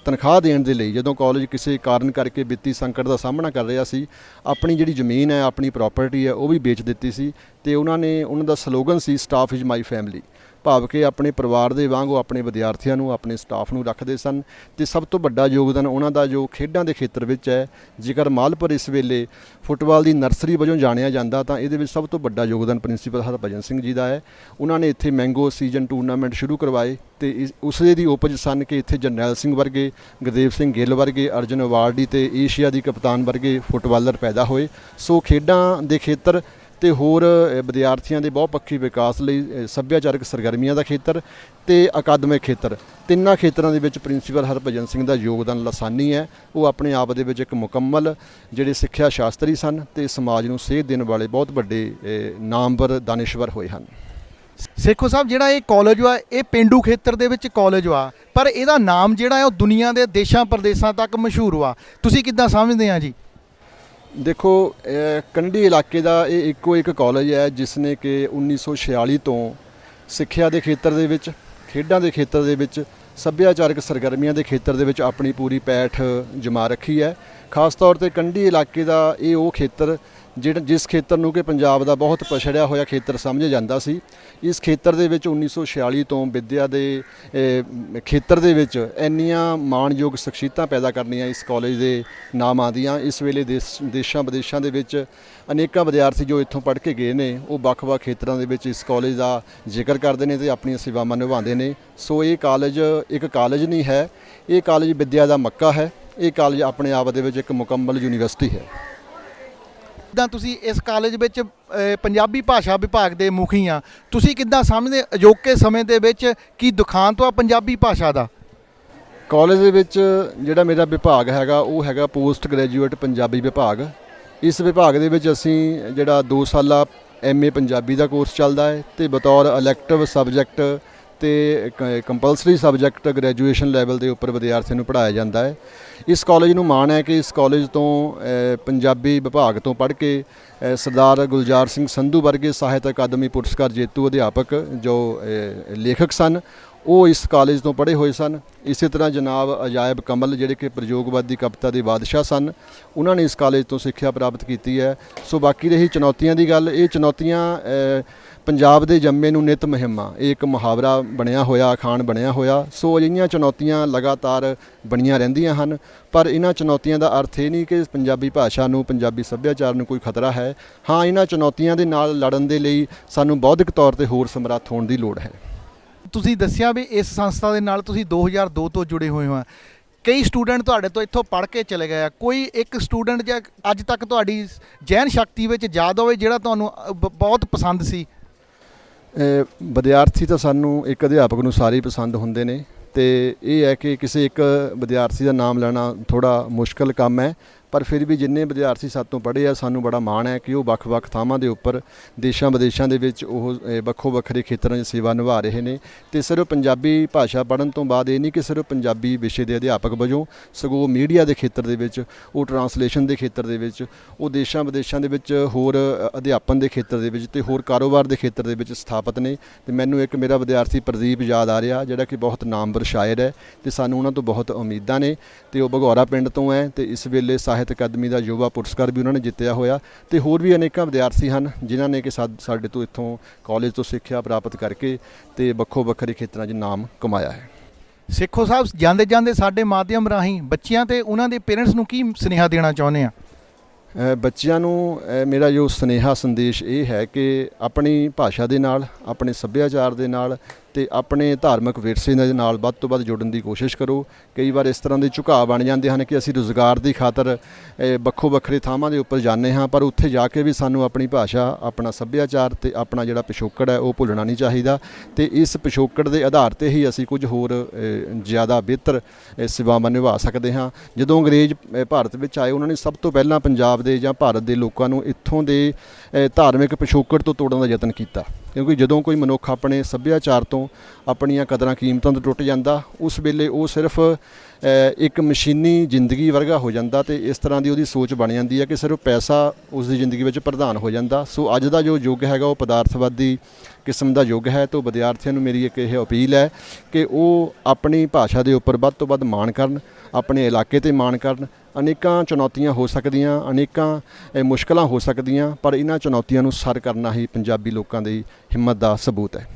ਤਨਖਾਹ ਦੇਣ ਦੇ ਲਈ, ਜਦੋਂ ਕਾਲਜ ਕਿਸੇ ਕਾਰਨ ਕਰਕੇ ਵਿੱਤੀ ਸੰਕਟ ਦਾ ਸਾਹਮਣਾ ਕਰ ਰਿਹਾ ਸੀ, ਆਪਣੀ ਜਿਹੜੀ ਜ਼ਮੀਨ ਹੈ, ਆਪਣੀ ਪ੍ਰਾਪਰਟੀ ਹੈ, ਉਹ ਵੀ ਵੇਚ ਦਿੱਤੀ ਸੀ। ਤੇ ਉਹਨਾਂ ਦਾ ਸਲੋਗਨ ਸੀ ਸਟਾਫ ਇਜ਼ ਮਾਈ ਫੈਮਿਲੀ, ਭਾਵ ਕਿ ਆਪਣੇ ਪਰਿਵਾਰ ਦੇ ਵਾਂਗ ਉਹ ਆਪਣੇ ਵਿਦਿਆਰਥੀਆਂ ਨੂੰ, ਆਪਣੇ ਸਟਾਫ ਨੂੰ ਰੱਖਦੇ ਸਨ। ਤੇ ਸਭ ਤੋਂ ਵੱਡਾ ਯੋਗਦਾਨ ਉਹਨਾਂ ਦਾ ਜੋ ਖੇਡਾਂ ਦੇ ਖੇਤਰ ਵਿੱਚ ਹੈ, ਜੇਕਰ ਮਾਲਪੁਰ ਇਸ ਵੇਲੇ ਫੁੱਟਬਾਲ ਦੀ ਨਰਸਰੀ ਵਜੋਂ ਜਾਣਿਆ ਜਾਂਦਾ ਤਾਂ ਇਹਦੇ ਵਿੱਚ ਸਭ ਤੋਂ ਵੱਡਾ ਯੋਗਦਾਨ ਪ੍ਰਿੰਸੀਪਲ ਹਰਭਜਨ ਸਿੰਘ ਜੀ ਦਾ ਹੈ। ਉਹਨਾਂ ਨੇ ਇੱਥੇ ਮੈਂਗੋ ਸੀਜ਼ਨ ਟੂਰਨਾਮੈਂਟ ਸ਼ੁਰੂ ਕਰਵਾਏ ਤੇ ਉਸੇ ਦੀ ਉਪਜ ਸਨ ਕਿ ਇੱਥੇ ਜਰਨੈਲ ਸਿੰਘ ਵਰਗੇ, ਗੁਰਦੇਵ ਸਿੰਘ ਗਿੱਲ ਵਰਗੇ, ਅਰਜਨ ਅਵਾਰਡੀ ਤੇ ਏਸ਼ੀਆ ਦੀ ਕਪਤਾਨ ਵਰਗੇ ਫੁੱਟਬਾਲਰ ਪੈਦਾ ਹੋਏ। ਸੋ ਖੇਡਾਂ ਦੇ ਖੇਤਰ ਤੇ ਹੋਰ ਵਿਦਿਆਰਥੀਆਂ ਦੇ ਬਹੁਪੱਖੀ ਵਿਕਾਸ ਲਈ ਸੱਭਿਆਚਾਰਕ ਸਰਗਰਮੀਆਂ ਦਾ ਖੇਤਰ ਤੇ ਅਕਾਦਮਿਕ ਖੇਤਰ, ਤਿੰਨਾਂ ਖੇਤਰਾਂ ਦੇ ਵਿੱਚ ਪ੍ਰਿੰਸੀਪਲ ਹਰਭਜਨ ਸਿੰਘ ਦਾ ਯੋਗਦਾਨ ਲਾਸਾਨੀ ਹੈ। ਉਹ ਆਪਣੇ ਆਪ ਦੇ ਵਿੱਚ ਇੱਕ ਮੁਕੰਮਲ ਜਿਹੜੇ ਸਿੱਖਿਆ ਸ਼ਾਸਤਰੀ ਸਨ ਤੇ ਸਮਾਜ ਨੂੰ ਸੇਧ ਦੇਣ ਵਾਲੇ ਬਹੁਤ ਵੱਡੇ ਨਾਮਵਰ ਦਾਨਿਸ਼ਵਰ ਹੋਏ ਹਨ। ਸੇਖੋ ਸਾਹਿਬ, ਜਿਹੜਾ ਇਹ ਕਾਲਜ ਵਾ ਇਹ ਪੇਂਡੂ ਖੇਤਰ ਦੇ ਵਿੱਚ ਕਾਲਜ ਵਾ, ਪਰ ਇਹਦਾ ਨਾਮ ਜਿਹੜਾ ਹੈ ਉਹ ਦੁਨੀਆ ਦੇ ਦੇਸ਼ਾਂ ਪ੍ਰਦੇਸ਼ਾਂ ਤੱਕ ਮਸ਼ਹੂਰ ਵਾ, ਤੁਸੀਂ ਕਿੱਦਾਂ ਸਮਝਦੇ ਆ ਜੀ? ਦੇਖੋ, ਕੰਢੀ ਇਲਾਕੇ ਦਾ ਇਹ ਇੱਕੋ ਇੱਕ ਕਾਲਜ ਹੈ ਜਿਸ ਨੇ ਕਿ 1946 ਤੋਂ ਸਿੱਖਿਆ ਦੇ ਖੇਤਰ ਦੇ ਵਿੱਚ, ਖੇਡਾਂ ਦੇ ਖੇਤਰ ਦੇ ਵਿੱਚ, ਸੱਭਿਆਚਾਰਕ ਸਰਗਰਮੀਆਂ ਦੇ ਖੇਤਰ ਦੇ ਵਿੱਚ ਆਪਣੀ ਪੂਰੀ ਪੈਠ ਜਮਾ ਰੱਖੀ ਹੈ। ਖਾਸ ਤੌਰ ਤੇ ਕੰਢੀ ਇਲਾਕੇ ਦਾ ਇਹ ਉਹ ਖੇਤਰ ਜਿਸ ਖੇਤਰ ਨੂੰ ਕਿ ਪੰਜਾਬ ਦਾ ਬਹੁਤ ਪਛੜਿਆ ਹੋਇਆ ਖੇਤਰ ਸਮਝਿਆ ਜਾਂਦਾ ਸੀ। ਇਸ ਖੇਤਰ ਦੇ ਵਿੱਚ 1946 ਤੋਂ ਵਿੱਦਿਆ ਦੇ ਖੇਤਰ ਦੇ ਵਿੱਚ ਇੰਨੀਆਂ ਮਾਣਯੋਗ ਸ਼ਖਸੀਅਤਾਂ ਪੈਦਾ ਕਰਨੀਆਂ ਇਸ ਕਾਲਜ ਦੇ ਨਾਮ ਆਉਂਦੀਆਂ। ਇਸ ਵੇਲੇ ਦੇਸ਼ਾਂ ਵਿਦੇਸ਼ਾਂ ਦੇ ਵਿੱਚ ਅਨੇਕਾਂ ਵਿਦਿਆਰਥੀ ਜੋ ਇੱਥੋਂ ਪੜ੍ਹ ਕੇ ਗਏ ਨੇ ਉਹ ਵੱਖ-ਵੱਖ ਖੇਤਰਾਂ ਦੇ ਵਿੱਚ ਇਸ ਕਾਲਜ ਦਾ ਜ਼ਿਕਰ ਕਰਦੇ ਨੇ ਤੇ ਆਪਣੀਆਂ ਸੇਵਾਵਾਂ ਨਿਭਾਉਂਦੇ ਨੇ। ਸੋ ਇਹ ਕਾਲਜ ਇੱਕ ਕਾਲਜ ਨਹੀਂ ਹੈ, ਇਹ ਕਾਲਜ ਵਿੱਦਿਆ ਦਾ ਮੱਕਾ ਹੈ। ਇਹ ਕਾਲਜ ਆਪਣੇ ਆਪ ਦੇ ਵਿੱਚ ਇੱਕ ਮੁਕੰਮਲ ਯੂਨੀਵਰਸਿਟੀ ਹੈ। ਜਿੱਦਾਂ ਤੁਸੀਂ ਇਸ ਕਾਲਜ ਵਿੱਚ ਪੰਜਾਬੀ ਭਾਸ਼ਾ ਵਿਭਾਗ ਦੇ ਮੁਖੀ ਆ, ਤੁਸੀਂ ਕਿੱਦਾਂ ਸਮਝਦੇ ਅਜੋਕੇ ਸਮੇਂ ਦੇ ਵਿੱਚ ਕੀ ਦੁਖਾਂਤ ਆ ਪੰਜਾਬੀ ਭਾਸ਼ਾ ਦਾ? ਕਾਲਜ ਦੇ ਵਿੱਚ ਜਿਹੜਾ ਮੇਰਾ ਵਿਭਾਗ ਹੈਗਾ ਉਹ ਹੈਗਾ ਪੋਸਟ ਗ੍ਰੈਜੂਏਟ ਪੰਜਾਬੀ ਵਿਭਾਗ। ਇਸ ਵਿਭਾਗ ਦੇ ਵਿੱਚ ਅਸੀਂ ਜਿਹੜਾ 2 ਸਾਲਾ MA ਪੰਜਾਬੀ ਦਾ ਕੋਰਸ ਚੱਲਦਾ ਹੈ ਤੇ ਬਤੌਰ ਇਲੈਕਟਿਵ ਸਬਜੈਕਟ ਤੇ ਕੰਪਲਸਰੀ ਸਬਜੈਕਟ ਗ੍ਰੈਜੂਏਸ਼ਨ ਲੈਵਲ ਦੇ ਉੱਪਰ ਵਿਦਿਆਰਥੀਆਂ ਨੂੰ ਪੜ੍ਹਾਇਆ ਜਾਂਦਾ ਹੈ। ਇਸ ਕਾਲਜ ਨੂੰ ਮਾਣ ਹੈ ਕਿ ਇਸ ਕਾਲਜ ਤੋਂ ਪੰਜਾਬੀ ਵਿਭਾਗ ਤੋਂ ਪੜ੍ਹ ਕੇ ਸਰਦਾਰ ਗੁਲਜ਼ਾਰ ਸਿੰਘ ਸੰਧੂ ਵਰਗੇ ਸਾਹਿਤ ਅਕਾਦਮੀ ਪੁਰਸਕਾਰ ਜੇਤੂ ਅਧਿਆਪਕ ਜੋ ਲੇਖਕ ਸਨ ਉਹ ਇਸ ਕਾਲਜ ਤੋਂ ਪੜ੍ਹੇ ਹੋਏ ਸਨ। ਇਸੇ ਤਰ੍ਹਾਂ ਜਨਾਬ ਅਜਾਇਬ ਕਮਲ ਜਿਹੜੇ ਕਿ ਪ੍ਰਯੋਗਵਾਦੀ ਕਵਿਤਾ ਦੇ ਬਾਦਸ਼ਾਹ ਸਨ, ਉਹਨਾਂ ਨੇ ਇਸ ਕਾਲਜ ਤੋਂ ਸਿੱਖਿਆ ਪ੍ਰਾਪਤ ਕੀਤੀ ਹੈ। ਸੋ ਬਾਕੀ ਰਹੀ ਚੁਣੌਤੀਆਂ ਦੀ ਗੱਲ, ਇਹ ਚੁਣੌਤੀਆਂ ਪੰਜਾਬ ਦੇ ਜੰਮੇ ਨੂੰ ਨਿਤ ਮੁਹਿੰਮਾਂ, ਇਹ ਇੱਕ ਮੁਹਾਵਰਾ ਬਣਿਆ ਹੋਇਆ, ਅਖਾਣ ਬਣਿਆ ਹੋਇਆ। ਸੋ ਅਜਿਹੀਆਂ ਚੁਣੌਤੀਆਂ ਲਗਾਤਾਰ ਬਣੀਆਂ ਰਹਿੰਦੀਆਂ ਹਨ, ਪਰ ਇਹਨਾਂ ਚੁਣੌਤੀਆਂ ਦਾ ਅਰਥ ਇਹ ਨਹੀਂ ਕਿ ਪੰਜਾਬੀ ਭਾਸ਼ਾ ਨੂੰ, ਪੰਜਾਬੀ ਸੱਭਿਆਚਾਰ ਨੂੰ ਕੋਈ ਖਤਰਾ ਹੈ। ਹਾਂ, ਇਹਨਾਂ ਚੁਣੌਤੀਆਂ ਦੇ ਨਾਲ ਲੜਨ ਦੇ ਲਈ ਸਾਨੂੰ ਬੌਧਿਕ ਤੌਰ ਤੇ ਹੋਰ ਸਮਰੱਥ ਹੋਣ ਦੀ ਲੋੜ ਹੈ। ਤੁਸੀਂ ਦੱਸਿਆ ਵੀ ਇਸ ਸੰਸਥਾ ਦੇ ਨਾਲ ਤੁਸੀਂ 2002 ਤੋਂ ਜੁੜੇ ਹੋਏ ਹੋ। ਕਈ ਸਟੂਡੈਂਟ ਤੁਹਾਡੇ ਤੋਂ ਇੱਥੋਂ ਪੜ੍ਹ ਕੇ ਚਲੇ ਗਏ ਆ, ਕੋਈ ਇੱਕ ਸਟੂਡੈਂਟ ਜਾਂ ਅੱਜ ਤੱਕ ਤੁਹਾਡੀ ਜ਼ਿਹਨ ਸ਼ਕਤੀ ਵਿੱਚ ਯਾਦ ਹੋਵੇ ਜਿਹੜਾ ਤੁਹਾਨੂੰ ਬਹੁਤ ਪਸੰਦ ਸੀ? ਵਿਦਿਆਰਥੀ ਤਾਂ ਸਾਨੂੰ ਇੱਕ ਅਧਿਆਪਕ ਨੂੰ ਸਾਰੇ ਹੀ ਪਸੰਦ ਹੁੰਦੇ ਨੇ ਤੇ ਇਹ ਹੈ ਕਿ ਕਿਸੇ ਇੱਕ ਵਿਦਿਆਰਥੀ ਦਾ ਨਾਮ ਲੈਣਾ ਥੋੜ੍ਹਾ ਮੁਸ਼ਕਲ ਕੰਮ ਹੈ, ਪਰ ਫਿਰ ਵੀ ਜਿੰਨੇ ਵਿਦਿਆਰਥੀ ਸਾਤੋਂ ਪੜ੍ਹੇ ਆ ਸਾਨੂੰ ਬੜਾ ਮਾਣ ਹੈ ਕਿ ਉਹ ਵੱਖ-ਵੱਖ ਥਾਵਾਂ ਦੇ ਉੱਪਰ ਦੇਸ਼ਾਂ ਵਿਦੇਸ਼ਾਂ ਦੇ ਵਿੱਚ ਉਹ ਵੱਖੋ ਵੱਖਰੇ ਖੇਤਰਾਂ 'ਚ ਸੇਵਾ ਨਿਭਾ ਰਹੇ ਨੇ। ਤੇ ਸਿਰਫ ਪੰਜਾਬੀ ਭਾਸ਼ਾ ਪੜ੍ਹਨ ਤੋਂ ਬਾਅਦ ਇਹ ਨਹੀਂ ਕਿ ਸਿਰਫ ਪੰਜਾਬੀ ਵਿਸ਼ੇ ਦੇ ਅਧਿਆਪਕ ਵਜੋਂ, ਸਗੋਂ ਮੀਡੀਆ ਦੇ ਖੇਤਰ ਦੇ ਵਿੱਚ, ਉਹ ਟਰਾਂਸਲੇਸ਼ਨ ਦੇ ਖੇਤਰ ਦੇ ਵਿੱਚ, ਉਹ ਦੇਸ਼ਾਂ ਵਿਦੇਸ਼ਾਂ ਦੇ ਵਿੱਚ ਹੋਰ ਅਧਿਆਪਨ ਦੇ ਖੇਤਰ ਦੇ ਵਿੱਚ ਤੇ ਹੋਰ ਕਾਰੋਬਾਰ ਦੇ ਖੇਤਰ ਦੇ ਵਿੱਚ ਸਥਾਪਿਤ ਨੇ। ਤੇ ਮੈਨੂੰ ਇੱਕ ਮੇਰਾ ਵਿਦਿਆਰਥੀ ਪ੍ਰਦੀਪ ਯਾਦ ਆ ਰਿਹਾ ਜਿਹੜਾ ਕਿ ਬਹੁਤ ਨਾਮਵਰ ਸ਼ਾਇਰ ਹੈ ਤੇ ਸਾਨੂੰ ਉਹਨਾਂ ਤੋਂ ਬਹੁਤ ਉਮੀਦਾਂ ਨੇ ਤੇ ਉਹ ਭਗੌਰਾ ਪਿੰਡ ਤੋਂ ਹੈ ਤੇ ਇਸ ਵੇਲੇ ਸਾਹਿਤ ਅਕਾਦਮੀ ਦਾ ਯੁਵਾ ਪੁਰਸਕਾਰ ਵੀ ਉਹਨਾਂ ਨੇ ਜਿੱਤਿਆ ਹੋਇਆ। ਤੇ ਹੋਰ ਵੀ ਅਨੇਕਾਂ ਵਿਦਿਆਰਥੀ ਹਨ ਜਿਨ੍ਹਾਂ ਨੇ ਕਿ ਸਾਡੇ ਤੋਂ ਇੱਥੋਂ ਕਾਲਜ ਤੋਂ ਸਿੱਖਿਆ ਪ੍ਰਾਪਤ ਕਰਕੇ ਤੇ ਵੱਖੋ ਵੱਖਰੇ ਖੇਤਰਾਂ 'ਚ ਨਾਮ ਕਮਾਇਆ ਹੈ। ਸੇਖੋ ਸਾਹਿਬ, ਜਾਂਦੇ ਜਾਂਦੇ ਸਾਡੇ ਮਾਧਿਅਮ ਰਾਹੀਂ ਬੱਚਿਆਂ ਤੇ ਉਹਨਾਂ ਦੇ ਪੇਰੈਂਟਸ ਨੂੰ ਕੀ ਸੁਨੇਹਾ ਦੇਣਾ ਚਾਹੁੰਦੇ ਆ? ਬੱਚਿਆਂ ਨੂੰ ਮੇਰਾ ਜੋ ਸੁਨੇਹਾ ਸੰਦੇਸ਼ ਇਹ ਹੈ ਕਿ ਆਪਣੀ ਭਾਸ਼ਾ ਦੇ ਨਾਲ, ਆਪਣੇ ਸੱਭਿਆਚਾਰ ਦੇ ਨਾਲ ਤੇ ਆਪਣੇ ਧਾਰਮਿਕ ਵਿਰਸੇ ਦੇ ਨਾਲ ਵੱਧ ਤੋਂ ਵੱਧ ਜੁੜਨ ਦੀ ਕੋਸ਼ਿਸ਼ ਕਰੋ। ਕਈ ਵਾਰ ਇਸ ਤਰ੍ਹਾਂ ਦੇ ਝੁਕਾਅ ਬਣ ਜਾਂਦੇ ਹਨ ਕਿ ਅਸੀਂ ਰੁਜ਼ਗਾਰ ਦੀ ਖਾਤਰ ਵੱਖੋ ਵੱਖਰੇ ਥਾਵਾਂ ਦੇ ਉੱਪਰ ਜਾਂਦੇ ਹਾਂ, ਪਰ ਉੱਥੇ ਜਾ ਕੇ ਵੀ ਸਾਨੂੰ ਆਪਣੀ ਭਾਸ਼ਾ, ਆਪਣਾ ਸੱਭਿਆਚਾਰ ਤੇ ਆਪਣਾ ਜਿਹੜਾ ਪਿਛੋਕੜ ਹੈ ਉਹ ਭੁੱਲਣਾ ਨਹੀਂ ਚਾਹੀਦਾ। ਤੇ ਇਸ ਪਿਛੋਕੜ ਦੇ ਆਧਾਰ ਤੇ ਹੀ ਅਸੀਂ ਕੁਝ ਹੋਰ ਜ਼ਿਆਦਾ ਬਿਹਤਰ ਸੇਵਾਵਾਂ ਨਿਭਾ ਸਕਦੇ ਹਾਂ। ਜਦੋਂ ਅੰਗਰੇਜ਼ ਭਾਰਤ ਵਿੱਚ ਆਏ ਉਹਨਾਂ ਨੇ ਸਭ ਤੋਂ ਪਹਿਲਾਂ ਪੰਜਾਬ ਦੇ ਜਾਂ ਭਾਰਤ ਦੇ ਲੋਕਾਂ ਨੂੰ ਇੱਥੋਂ ਦੇ ਧਾਰਮਿਕ ਪਿਛੋਕੜ ਤੋਂ ਤੋੜਨ ਦਾ ਯਤਨ ਕੀਤਾ। ਕਿਉਂਕਿ ਜਦੋਂ ਕੋਈ ਮਨੁੱਖ ਆਪਣੇ ਸੱਭਿਆਚਾਰ ਤੋਂ ਆਪਣੀਆਂ ਕਦਰਾਂ ਕੀਮਤਾਂ ਤੋਂ ਟੁੱਟ ਜਾਂਦਾ, ਉਸ ਵੇਲੇ ਉਹ ਸਿਰਫ ਇੱਕ ਮਸ਼ੀਨੀ ਜ਼ਿੰਦਗੀ ਵਰਗਾ ਹੋ ਜਾਂਦਾ ਤੇ ਇਸ ਤਰ੍ਹਾਂ ਦੀ ਉਹਦੀ ਸੋਚ ਬਣ ਜਾਂਦੀ ਹੈ ਕਿ ਸਿਰਫ ਪੈਸਾ ਉਸ ਦੀ ਜ਼ਿੰਦਗੀ ਵਿੱਚ ਪ੍ਰਧਾਨ ਹੋ ਜਾਂਦਾ। ਸੋ ਅੱਜ ਦਾ ਜੋ ਯੁੱਗ ਹੈਗਾ ਉਹ ਪਦਾਰਥਵਾਦੀ ਕਿਸਮ ਦਾ ਯੁੱਗ ਹੈ। ਤੋਂ ਵਿਦਿਆਰਥੀਆਂ ਨੂੰ ਮੇਰੀ ਇੱਕ ਇਹ ਅਪੀਲ ਹੈ ਕਿ ਉਹ ਆਪਣੀ ਭਾਸ਼ਾ ਦੇ ਉੱਪਰ ਵੱਧ ਤੋਂ ਵੱਧ ਮਾਣ ਕਰਨ, ਆਪਣੇ ਇਲਾਕੇ 'ਤੇ ਮਾਣ ਕਰਨ। ਅਨੇਕਾਂ ਚੁਣੌਤੀਆਂ ਹੋ ਸਕਦੀਆਂ, ਅਨੇਕਾਂ ਮੁਸ਼ਕਲਾਂ ਹੋ ਸਕਦੀਆਂ, ਪਰ ਇਹਨਾਂ ਚੁਣੌਤੀਆਂ ਨੂੰ ਸਰ ਕਰਨਾ ਹੀ ਪੰਜਾਬੀ ਲੋਕਾਂ ਦੀ ਹਿੰਮਤ ਦਾ ਸਬੂਤ ਹੈ।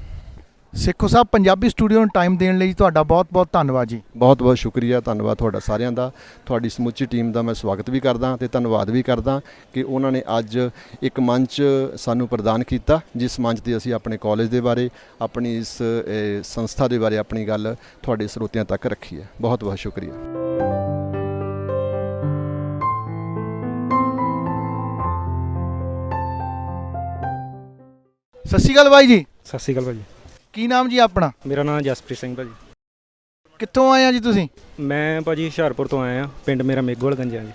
ਸੇਖੋਂ ਸਾਹਿਬ, ਪੰਜਾਬੀ ਸਟੂਡੀਓ ਨੂੰ ਟਾਈਮ ਦੇਣ ਲਈ ਤੁਹਾਡਾ ਬਹੁਤ-ਬਹੁਤ ਧੰਨਵਾਦ ਜੀ। ਬਹੁਤ ਬਹੁਤ ਸ਼ੁਕਰੀਆ, ਧੰਨਵਾਦ ਤੁਹਾਡਾ ਸਾਰਿਆਂ ਦਾ। ਤੁਹਾਡੀ ਸਮੁੱਚੀ ਟੀਮ ਦਾ ਮੈਂ ਸਵਾਗਤ ਵੀ ਕਰਦਾ ਤੇ ਧੰਨਵਾਦ ਵੀ ਕਰਦਾ ਕਿ ਉਹਨਾਂ ਨੇ ਅੱਜ ਇੱਕ ਮੰਚ ਸਾਨੂੰ ਪ੍ਰਦਾਨ ਕੀਤਾ, ਜਿਸ ਮੰਚ ਤੇ ਅਸੀਂ ਆਪਣੇ ਕਾਲਜ ਦੇ ਬਾਰੇ, ਆਪਣੀ ਇਸ ਸੰਸਥਾ ਦੇ ਬਾਰੇ ਆਪਣੀ ਗੱਲ ਤੁਹਾਡੇ ਸਰੋਤਿਆਂ ਤੱਕ ਰੱਖੀ ਹੈ। ਬਹੁਤ ਬਹੁਤ ਸ਼ੁਕਰੀਆ। ਸਤਿ ਸ਼੍ਰੀ ਅਕਾਲ ਬਾਈ ਜੀ। ਸਤਿ ਸ਼੍ਰੀ ਅਕਾਲ ਭਾਜੀ। ਕੀ ਨਾਮ ਜੀ ਆਪਣਾ? ਮੇਰਾ ਨਾਮ ਜਸਪ੍ਰੀਤ ਸਿੰਘ ਭਾਜੀ। ਕਿੱਥੋਂ ਆਏ ਆ ਜੀ ਤੁਸੀਂ? ਮੈਂ ਭਾਜੀ ਹੁਸ਼ਿਆਰਪੁਰ ਤੋਂ ਆਇਆ, ਪਿੰਡ ਮੇਰਾ ਮੇਗੋਲਗੰਜ ਆ ਜੀ।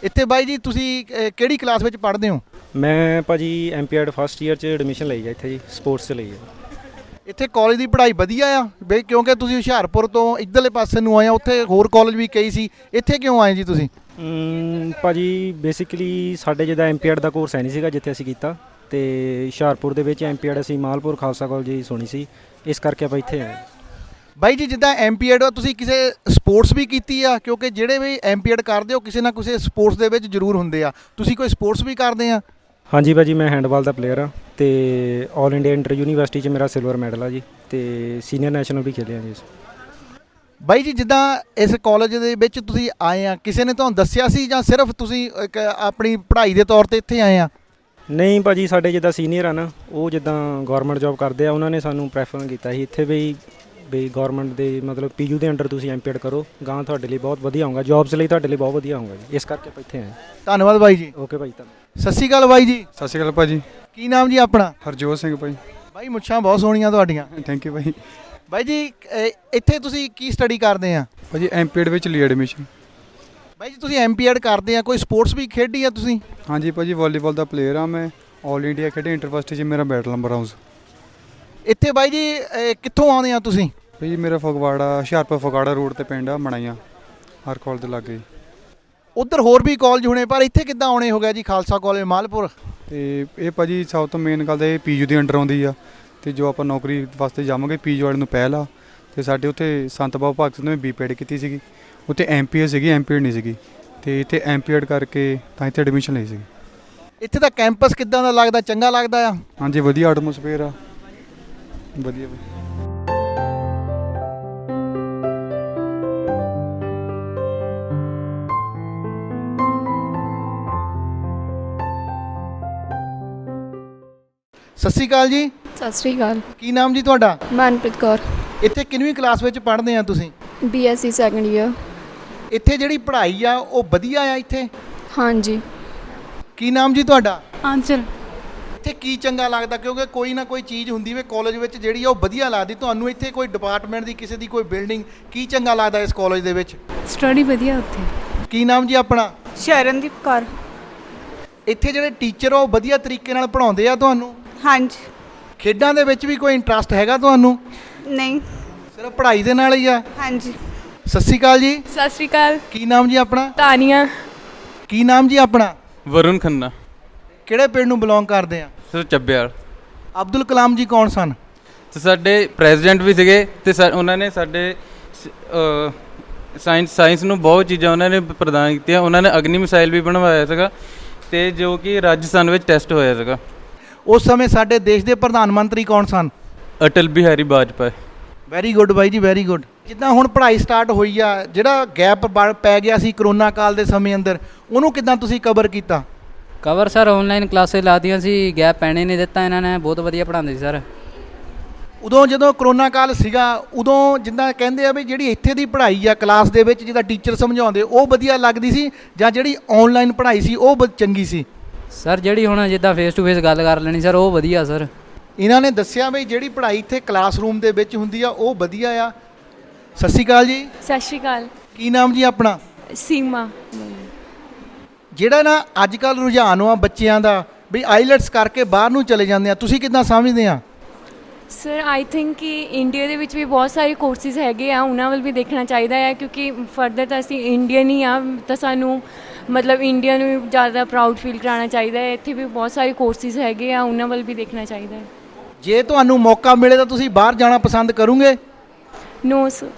ਇੱਥੇ ਬਾਈ ਜੀ ਤੁਸੀਂ ਕਿਹੜੀ ਕਲਾਸ ਵਿੱਚ ਪੜ੍ਹਦੇ ਹੋ? ਮੈਂ ਭਾਜੀ ਐਮਪੀਐਡ ਫਸਟ ਈਅਰ 'ਚ ਐਡਮਿਸ਼ਨ ਲਈ ਹੈ ਇੱਥੇ ਜੀ, ਸਪੋਰਟਸ 'ਚ ਲਈ ਹੈ। ਇੱਥੇ ਕਾਲਜ ਦੀ ਪੜ੍ਹਾਈ ਵਧੀਆ ਆ ਬਈ? ਕਿਉਂਕਿ ਤੁਸੀਂ ਹੁਸ਼ਿਆਰਪੁਰ ਤੋਂ ਇੱਧਰਲੇ ਪਾਸੇ ਨੂੰ ਆਏ ਆ, ਉੱਥੇ ਹੋਰ ਕਾਲਜ ਵੀ ਕਈ ਸੀ, ਇੱਥੇ ਕਿਉਂ ਆਏ ਜੀ ਤੁਸੀਂ? ਭਾਜੀ ਬੇਸਿਕਲੀ ਸਾਡੇ ਜਿਹਦਾ ਐਮਪੀਐਡ ਦਾ ਕੋਰਸ ਹੈ ਨਹੀਂ ਸੀਗਾ ਜਿੱਥੇ ਅਸੀਂ ਕੀਤਾ, ਤੇ ਹੁਸ਼ਿਆਰਪੁਰ ਦੇ ਵਿੱਚ ਐਮਪੀਐਡ ਅਸੀਂ ਮਾਲਪੁਰ ਖਾਲਸਾ ਕਾਲਜ ਹੀ ਸੁਣੀ ਸੀ, ਇਸ ਕਰਕੇ ਆਪਾਂ ਇੱਥੇ ਆਏ। ਬਾਈ ਜੀ, ਜਿੱਦਾਂ ਐਮਪੀਐਡ ਤੁਸੀਂ ਕਿਸੇ ਸਪੋਰਟਸ ਵੀ ਕੀਤੀ ਆ? ਕਿਉਂਕਿ ਜਿਹੜੇ ਵੀ ਐਮਪੀਐਡ ਕਰਦੇ ਹੋ ਕਿਸੇ ਨਾ ਕਿਸੇ ਸਪੋਰਟਸ ਦੇ ਵਿੱਚ ਜ਼ਰੂਰ ਹੁੰਦੇ ਆ, ਤੁਸੀਂ ਕੋਈ ਸਪੋਰਟਸ ਵੀ ਕਰਦੇ ਆ? ਹਾਂਜੀ ਭਾਜੀ, ਮੈਂ ਹੈਂਡਬਾਲ ਦਾ ਪਲੇਅਰ ਆ ਤੇ ਆਲ ਇੰਡੀਆ ਇੰਟਰ ਯੂਨੀਵਰਸਿਟੀ 'ਚ ਮੇਰਾ ਸਿਲਵਰ ਮੈਡਲ ਆ ਜੀ, ਤੇ ਸੀਨੀਅਰ ਨੈਸ਼ਨਲ ਵੀ ਖੇਲਿਆ ਜੀ। ਬਾਈ ਜੀ, ਜਿੱਦਾਂ ਇਸ ਕਾਲਜ ਦੇ ਵਿੱਚ ਤੁਸੀਂ ਆਏ ਆ, ਕਿਸੇ ਨੇ ਤੁਹਾਨੂੰ ਦੱਸਿਆ ਸੀ ਜਾਂ ਸਿਰਫ ਤੁਸੀਂ ਇੱਕ ਆਪਣੀ ਪੜ੍ਹਾਈ ਦੇ ਤੌਰ ਤੇ ਇੱਥੇ ਆਏ ਆ? ਨਹੀਂ ਭਾਜੀ, ਸਾਡੇ ਜਿੱਦਾਂ ਸੀਨੀਅਰ ਆ ਨਾ, ਉਹ ਜਿੱਦਾਂ ਗਵਰਨਮੈਂਟ ਜੌਬ ਕਰਦੇ ਆ, ਉਹਨਾਂ ਨੇ ਸਾਨੂੰ ਪ੍ਰੈਫਰ ਕੀਤਾ ਸੀ ਇੱਥੇ ਵੀ ਗਵਰਨਮੈਂਟ ਦੇ ਮਤਲਬ ਪੀਯੂ ਦੇ ਅੰਡਰ ਤੁਸੀਂ ਐਮਪੀਐਡ ਕਰੋ, ਗਾਂ ਤੁਹਾਡੇ ਲਈ ਬਹੁਤ ਵਧੀਆ ਹੋਊਗਾ, ਜੌਬਸ ਲਈ ਤੁਹਾਡੇ ਲਈ ਬਹੁਤ ਵਧੀਆ ਹੋਊਗਾ ਜੀ, ਇਸ ਕਰਕੇ ਆਪਾਂ ਇੱਥੇ ਆਏ। ਧੰਨਵਾਦ ਬਾਈ ਜੀ। ਓਕੇ ਭਾਜੀ, ਧੰਨਵਾਦ। ਸਤਿ ਸ਼੍ਰੀ ਅਕਾਲ ਬਾਈ ਜੀ। ਸਤਿ ਸ਼੍ਰੀ ਅਕਾਲ ਭਾਜੀ। ਕੀ ਨਾਮ ਜੀ ਆਪਣਾ? ਹਰਜੋਤ ਸਿੰਘ ਭਾਈ। ਬਾਈ ਮੁੱਛਾਂ ਬਹੁਤ ਸੋਹਣੀਆਂ ਤੁਹਾਡੀਆਂ। ਥੈਂਕ ਯੂ ਭਾਈ। ਬਾਈ ਜੀ, ਇੱਥੇ ਤੁਸੀਂ ਕੀ ਸਟੱਡੀ ਕਰਦੇ ਆ? ਭਾਜੀ ਐਮਪੀਐਡ ਵਿੱਚ ਲਈ ਐਡਮਿਸ਼ਨ। ਬਾਈ ਜੀ, ਤੁਸੀਂ ਐਮਪੀਐਡ ਕਰਦੇ ਆ, ਕੋਈ ਸਪੋਰਟਸ ਵੀ ਖੇਡੀ ਆ ਤੁਸੀਂ? ਹਾਂਜੀ ਭਾਜੀ, ਵਾਲੀਬਾਲ ਦਾ ਪਲੇਅਰ ਆ ਮੈਂ, ਆਲ ਇੰਡੀਆ ਖੇਡੇ, ਇੰਟਰਵਰਸਿਟੀ 'ਚ ਮੇਰਾ ਮੈਡਲ ਨੰਬਰ ਹਾਊਸ। ਇੱਥੇ ਬਾਈ ਜੀ ਕਿੱਥੋਂ ਆਉਂਦੇ ਆ ਤੁਸੀਂ? ਭਾਜੀ ਮੇਰਾ ਫਗਵਾੜਾ, ਹੁਸ਼ਿਆਰਪੁਰ ਫਗਵਾੜਾ ਰੋਡ ਤੇ ਪਿੰਡ ਆ ਮਣਾਈਆਂ, ਹਰ ਕਾਲਜ ਦੇ ਲਾਗੇ। ਉੱਧਰ ਹੋਰ ਵੀ ਕਾਲਜ ਹੋਣੇ, ਪਰ ਇੱਥੇ ਕਿੱਦਾਂ ਆਉਣੇ ਹੋ ਗਿਆ ਜੀ ਖਾਲਸਾ ਕਾਲਜ ਮਾਲਪੁਰ? ਤੇ ਇਹ ਭਾਜੀ ਸਭ ਤੋਂ ਮੇਨ ਗੱਲ ਤਾਂ ਇਹ ਪੀਯੂ ਦੇ ਅੰਡਰ ਆਉਂਦੀ ਆ, ਤੇ ਜੋ ਆਪਾਂ ਨੌਕਰੀ ਵਾਸਤੇ ਜਾਵਾਂਗੇ ਪੀਯੂ ਵਾਲੇ ਨੂੰ ਪਹਿਲ ਆ। ਤੇ ਸਾਡੇ ਉੱਥੇ ਸੰਤ ਬਾਬਾ ਭਗਤ ਸਿੰਘ ਨੇ ਬੀਪੀਐਡ ਕੀਤੀ ਸੀਗੀ, ਉੱਥੇ ਐਮਪੀਏ ਸੀਗੀ, ਐਮਪੀਐਡ ਨਹੀਂ ਸੀਗੀ, ਤੇ ਇੱਥੇ ਐਮਪੀਐਡ ਕਰਕੇ ਤਾਂ ਇੱਥੇ ਐਡਮਿਸ਼ਨ ਲਈ ਸੀਗੀ। ਇੱਥੇ ਦਾ ਕੈਂਪਸ ਕਿੱਦਾਂ ਦਾ ਲੱਗਦਾ? ਚੰਗਾ ਲੱਗਦਾ ਆ? ਹਾਂਜੀ, ਵਧੀਆ ਐਟਮੋਸਫੇਅਰ ਆ, ਵਧੀਆ ਬਈ। ਸਤਿ ਸ਼੍ਰੀ ਅਕਾਲ ਜੀ। ਸਤਿ ਸ਼੍ਰੀ ਅਕਾਲ। ਕੀ ਨਾਮ ਜੀ ਤੁਹਾਡਾ? ਮਨਪ੍ਰੀਤ ਕੌਰ। ਇੱਥੇ ਕਿੰਨਵੀਂ ਕਲਾਸ ਵਿੱਚ ਪੜ੍ਹਦੇ ਆ ਤੁਸੀਂ? BSc second year. ਇੱਥੇ ਜਿਹੜੀ ਪੜ੍ਹਾਈ ਆ ਉਹ ਵਧੀਆ ਆ ਇੱਥੇ? ਹਾਂਜੀ। ਕੀ ਨਾਮ ਜੀ ਤੁਹਾਡਾ? ਆਂਚਲ। ਇੱਥੇ ਕੀ ਚੰਗਾ ਲੱਗਦਾ? ਕਿਉਂਕਿ ਕੋਈ ਨਾ ਕੋਈ ਚੀਜ਼ ਹੁੰਦੀ ਵੇ ਕਾਲਜ ਵਿੱਚ ਜਿਹੜੀ ਆ ਉਹ ਵਧੀਆ ਲੱਗਦੀ ਤੁਹਾਨੂੰ। ਇੱਥੇ ਕੋਈ ਡਿਪਾਰਟਮੈਂਟ ਦੀ ਕਿਸੇ ਦੀ ਕੋਈ ਬਿਲਡਿੰਗ, ਕੀ ਚੰਗਾ ਲੱਗਦਾ ਇਸ ਕਾਲਜ ਦੇ ਵਿੱਚ? ਸਟੱਡੀ ਵਧੀਆ ਉੱਥੇ। ਕੀ ਨਾਮ ਜੀ ਆਪਣਾ? ਸ਼ਰਨਦੀਪ ਕੌਰ। ਇੱਥੇ ਜਿਹੜੇ ਟੀਚਰ ਆ ਉਹ ਵਧੀਆ ਤਰੀਕੇ ਨਾਲ ਪੜ੍ਹਾਉਂਦੇ ਆ ਤੁਹਾਨੂੰ? ਹਾਂਜੀ। ਖੇਡਾਂ ਦੇ ਵਿੱਚ ਵੀ ਕੋਈ ਇੰਟਰਸਟ ਹੈਗਾ ਤੁਹਾਨੂੰ? ਨਹੀਂ। ਸਿਰਫ ਪੜ੍ਹਾਈ ਦੇ ਨਾਲ ਹੀ ਆ? ਹਾਂਜੀ। ਸਤਿ ਸ਼੍ਰੀ ਅਕਾਲ ਜੀ। ਸਤਿ ਸ਼੍ਰੀ ਅਕਾਲ। ਕੀ ਨਾਮ ਜੀ ਆਪਣਾ? ਤਾਨੀਆ। ਕੀ ਨਾਮ ਜੀ ਆਪਣਾ? ਵਰੁਣ ਖੰਨਾ। ਕਿਹੜੇ ਪਿੰਡ ਨੂੰ ਬਿਲੋਂਗ ਕਰਦੇ ਆ? ਸਰ ਚੱਬਿਆਲ। ਅਬਦੁਲ ਕਲਾਮ ਜੀ ਕੌਣ ਸਨ? ਤੇ ਸਾਡੇ ਪ੍ਰੈਜ਼ੀਡੈਂਟ ਵੀ ਸੀਗੇ, ਤੇ ਉਹਨਾਂ ਨੇ ਸਾਡੇ ਸਾਇੰਸ ਨੂੰ ਬਹੁਤ ਚੀਜ਼ਾਂ ਉਹਨਾਂ ਨੇ ਪ੍ਰਦਾਨ ਕੀਤੀਆਂ। ਉਹਨਾਂ ਨੇ ਅਗਨੀ ਮਿਸਾਈਲ ਵੀ ਬਣਵਾਇਆ ਸੀਗਾ, ਤੇ ਜੋ ਕਿ ਰਾਜਸਥਾਨ ਵਿੱਚ ਟੈਸਟ ਹੋਇਆ ਸੀਗਾ। ਉਸ ਸਮੇਂ ਸਾਡੇ ਦੇਸ਼ ਦੇ ਪ੍ਰਧਾਨ ਮੰਤਰੀ ਕੌਣ ਸਨ? ਅਟਲ ਬਿਹਾਰੀ ਵਾਜਪਾਈ। ਵੈਰੀ ਗੁੱਡ ਬਾਈ ਜੀ, ਵੈਰੀ ਗੁੱਡ। ਜਿੱਦਾਂ ਹੁਣ ਪੜ੍ਹਾਈ ਸਟਾਰਟ ਹੋਈ ਆ, ਜਿਹੜਾ ਗੈਪ ਪੈ ਗਿਆ ਸੀ ਕਰੋਨਾ ਕਾਲ ਦੇ ਸਮੇਂ ਅੰਦਰ, ਉਹਨੂੰ ਕਿੱਦਾਂ ਤੁਸੀਂ ਕਵਰ ਕੀਤਾ? ਕਵਰ ਸਰ ਆਨਲਾਈਨ ਕਲਾਸਿਸ ਲਾਤੀਆਂ ਸੀ, ਗੈਪ ਪੈਣੇ ਨਹੀਂ ਦਿੱਤਾ ਇਹਨਾਂ ਨੇ, ਬਹੁਤ ਵਧੀਆ ਪੜ੍ਹਾਉਂਦੇ ਸੀ ਸਰ। ਉਦੋਂ ਜਦੋਂ ਕਰੋਨਾ ਕਾਲ ਸੀਗਾ, ਉਦੋਂ ਜਿੱਦਾਂ ਕਹਿੰਦੇ ਆ ਵੀ ਜਿਹੜੀ ਇੱਥੇ ਦੀ ਪੜ੍ਹਾਈ ਆ ਕਲਾਸ ਦੇ ਵਿੱਚ ਜਿਹਦਾ ਟੀਚਰ ਸਮਝਾਉਂਦੇ ਉਹ ਵਧੀਆ ਲੱਗਦੀ ਸੀ, ਜਾਂ ਜਿਹੜੀ ਆਨਲਾਈਨ ਪੜ੍ਹਾਈ ਸੀ ਉਹ ਚੰਗੀ ਸੀ? ਸਰ ਜਿਹੜੀ ਹੁਣ ਜਿੱਦਾਂ ਫੇਸ ਟੂ ਫੇਸ ਗੱਲ ਕਰ ਲੈਣੀ ਸਰ, ਉਹ ਵਧੀਆ ਸਰ। ਇਹਨਾਂ ਨੇ ਦੱਸਿਆ ਵੀ ਜਿਹੜੀ ਪੜ੍ਹਾਈ ਇੱਥੇ ਕਲਾਸਰੂਮ ਦੇ ਵਿੱਚ ਹੁੰਦੀ ਆ ਉਹ ਵਧੀਆ ਆ। ਸਤਿ ਸ਼੍ਰੀ ਅਕਾਲ ਜੀ। ਸਤਿ ਸ਼੍ਰੀ ਅਕਾਲ। ਕੀ ਨਾਮ ਜੀ ਆਪਣਾ? ਸੀਮਾ। ਜਿਹੜਾ ਨਾ ਅੱਜ ਕੱਲ੍ਹ ਰੁਝਾਨ ਆ ਬੱਚਿਆਂ ਦਾ ਵੀ ਆਈਲੈਟਸ ਕਰਕੇ ਬਾਹਰ ਨੂੰ ਚਲੇ ਜਾਂਦੇ ਆ, ਤੁਸੀਂ ਕਿੱਦਾਂ ਸਮਝਦੇ ਆ? ਸਰ ਆਈ ਥਿੰਕ ਕਿ ਇੰਡੀਆ ਦੇ ਵਿੱਚ ਵੀ ਬਹੁਤ ਸਾਰੇ ਕੋਰਸਿਸ ਹੈਗੇ ਆ, ਉਹਨਾਂ ਵੱਲ ਵੀ ਦੇਖਣਾ ਚਾਹੀਦਾ ਹੈ, ਕਿਉਂਕਿ ਫਰਦਰ ਤਾਂ ਅਸੀਂ ਇੰਡੀਅਨ ਹੀ ਆ, ਤਾਂ ਸਾਨੂੰ ਮਤਲਬ ਇੰਡੀਆ ਨੂੰ ਵੀ ਜ਼ਿਆਦਾ ਪ੍ਰਾਊਡ ਫੀਲ ਕਰਾਉਣਾ ਚਾਹੀਦਾ ਹੈ। ਇੱਥੇ ਵੀ ਬਹੁਤ ਸਾਰੇ ਕੋਰਸਿਸ ਹੈਗੇ ਆ, ਉਹਨਾਂ ਵੱਲ ਵੀ ਦੇਖਣਾ ਚਾਹੀਦਾ ਹੈ। ਜੇ ਤੁਹਾਨੂੰ ਮੌਕਾ ਮਿਲੇ ਤਾਂ ਤੁਸੀਂ ਬਾਹਰ ਜਾਣਾ ਪਸੰਦ ਕਰੋਗੇ? ਨੋ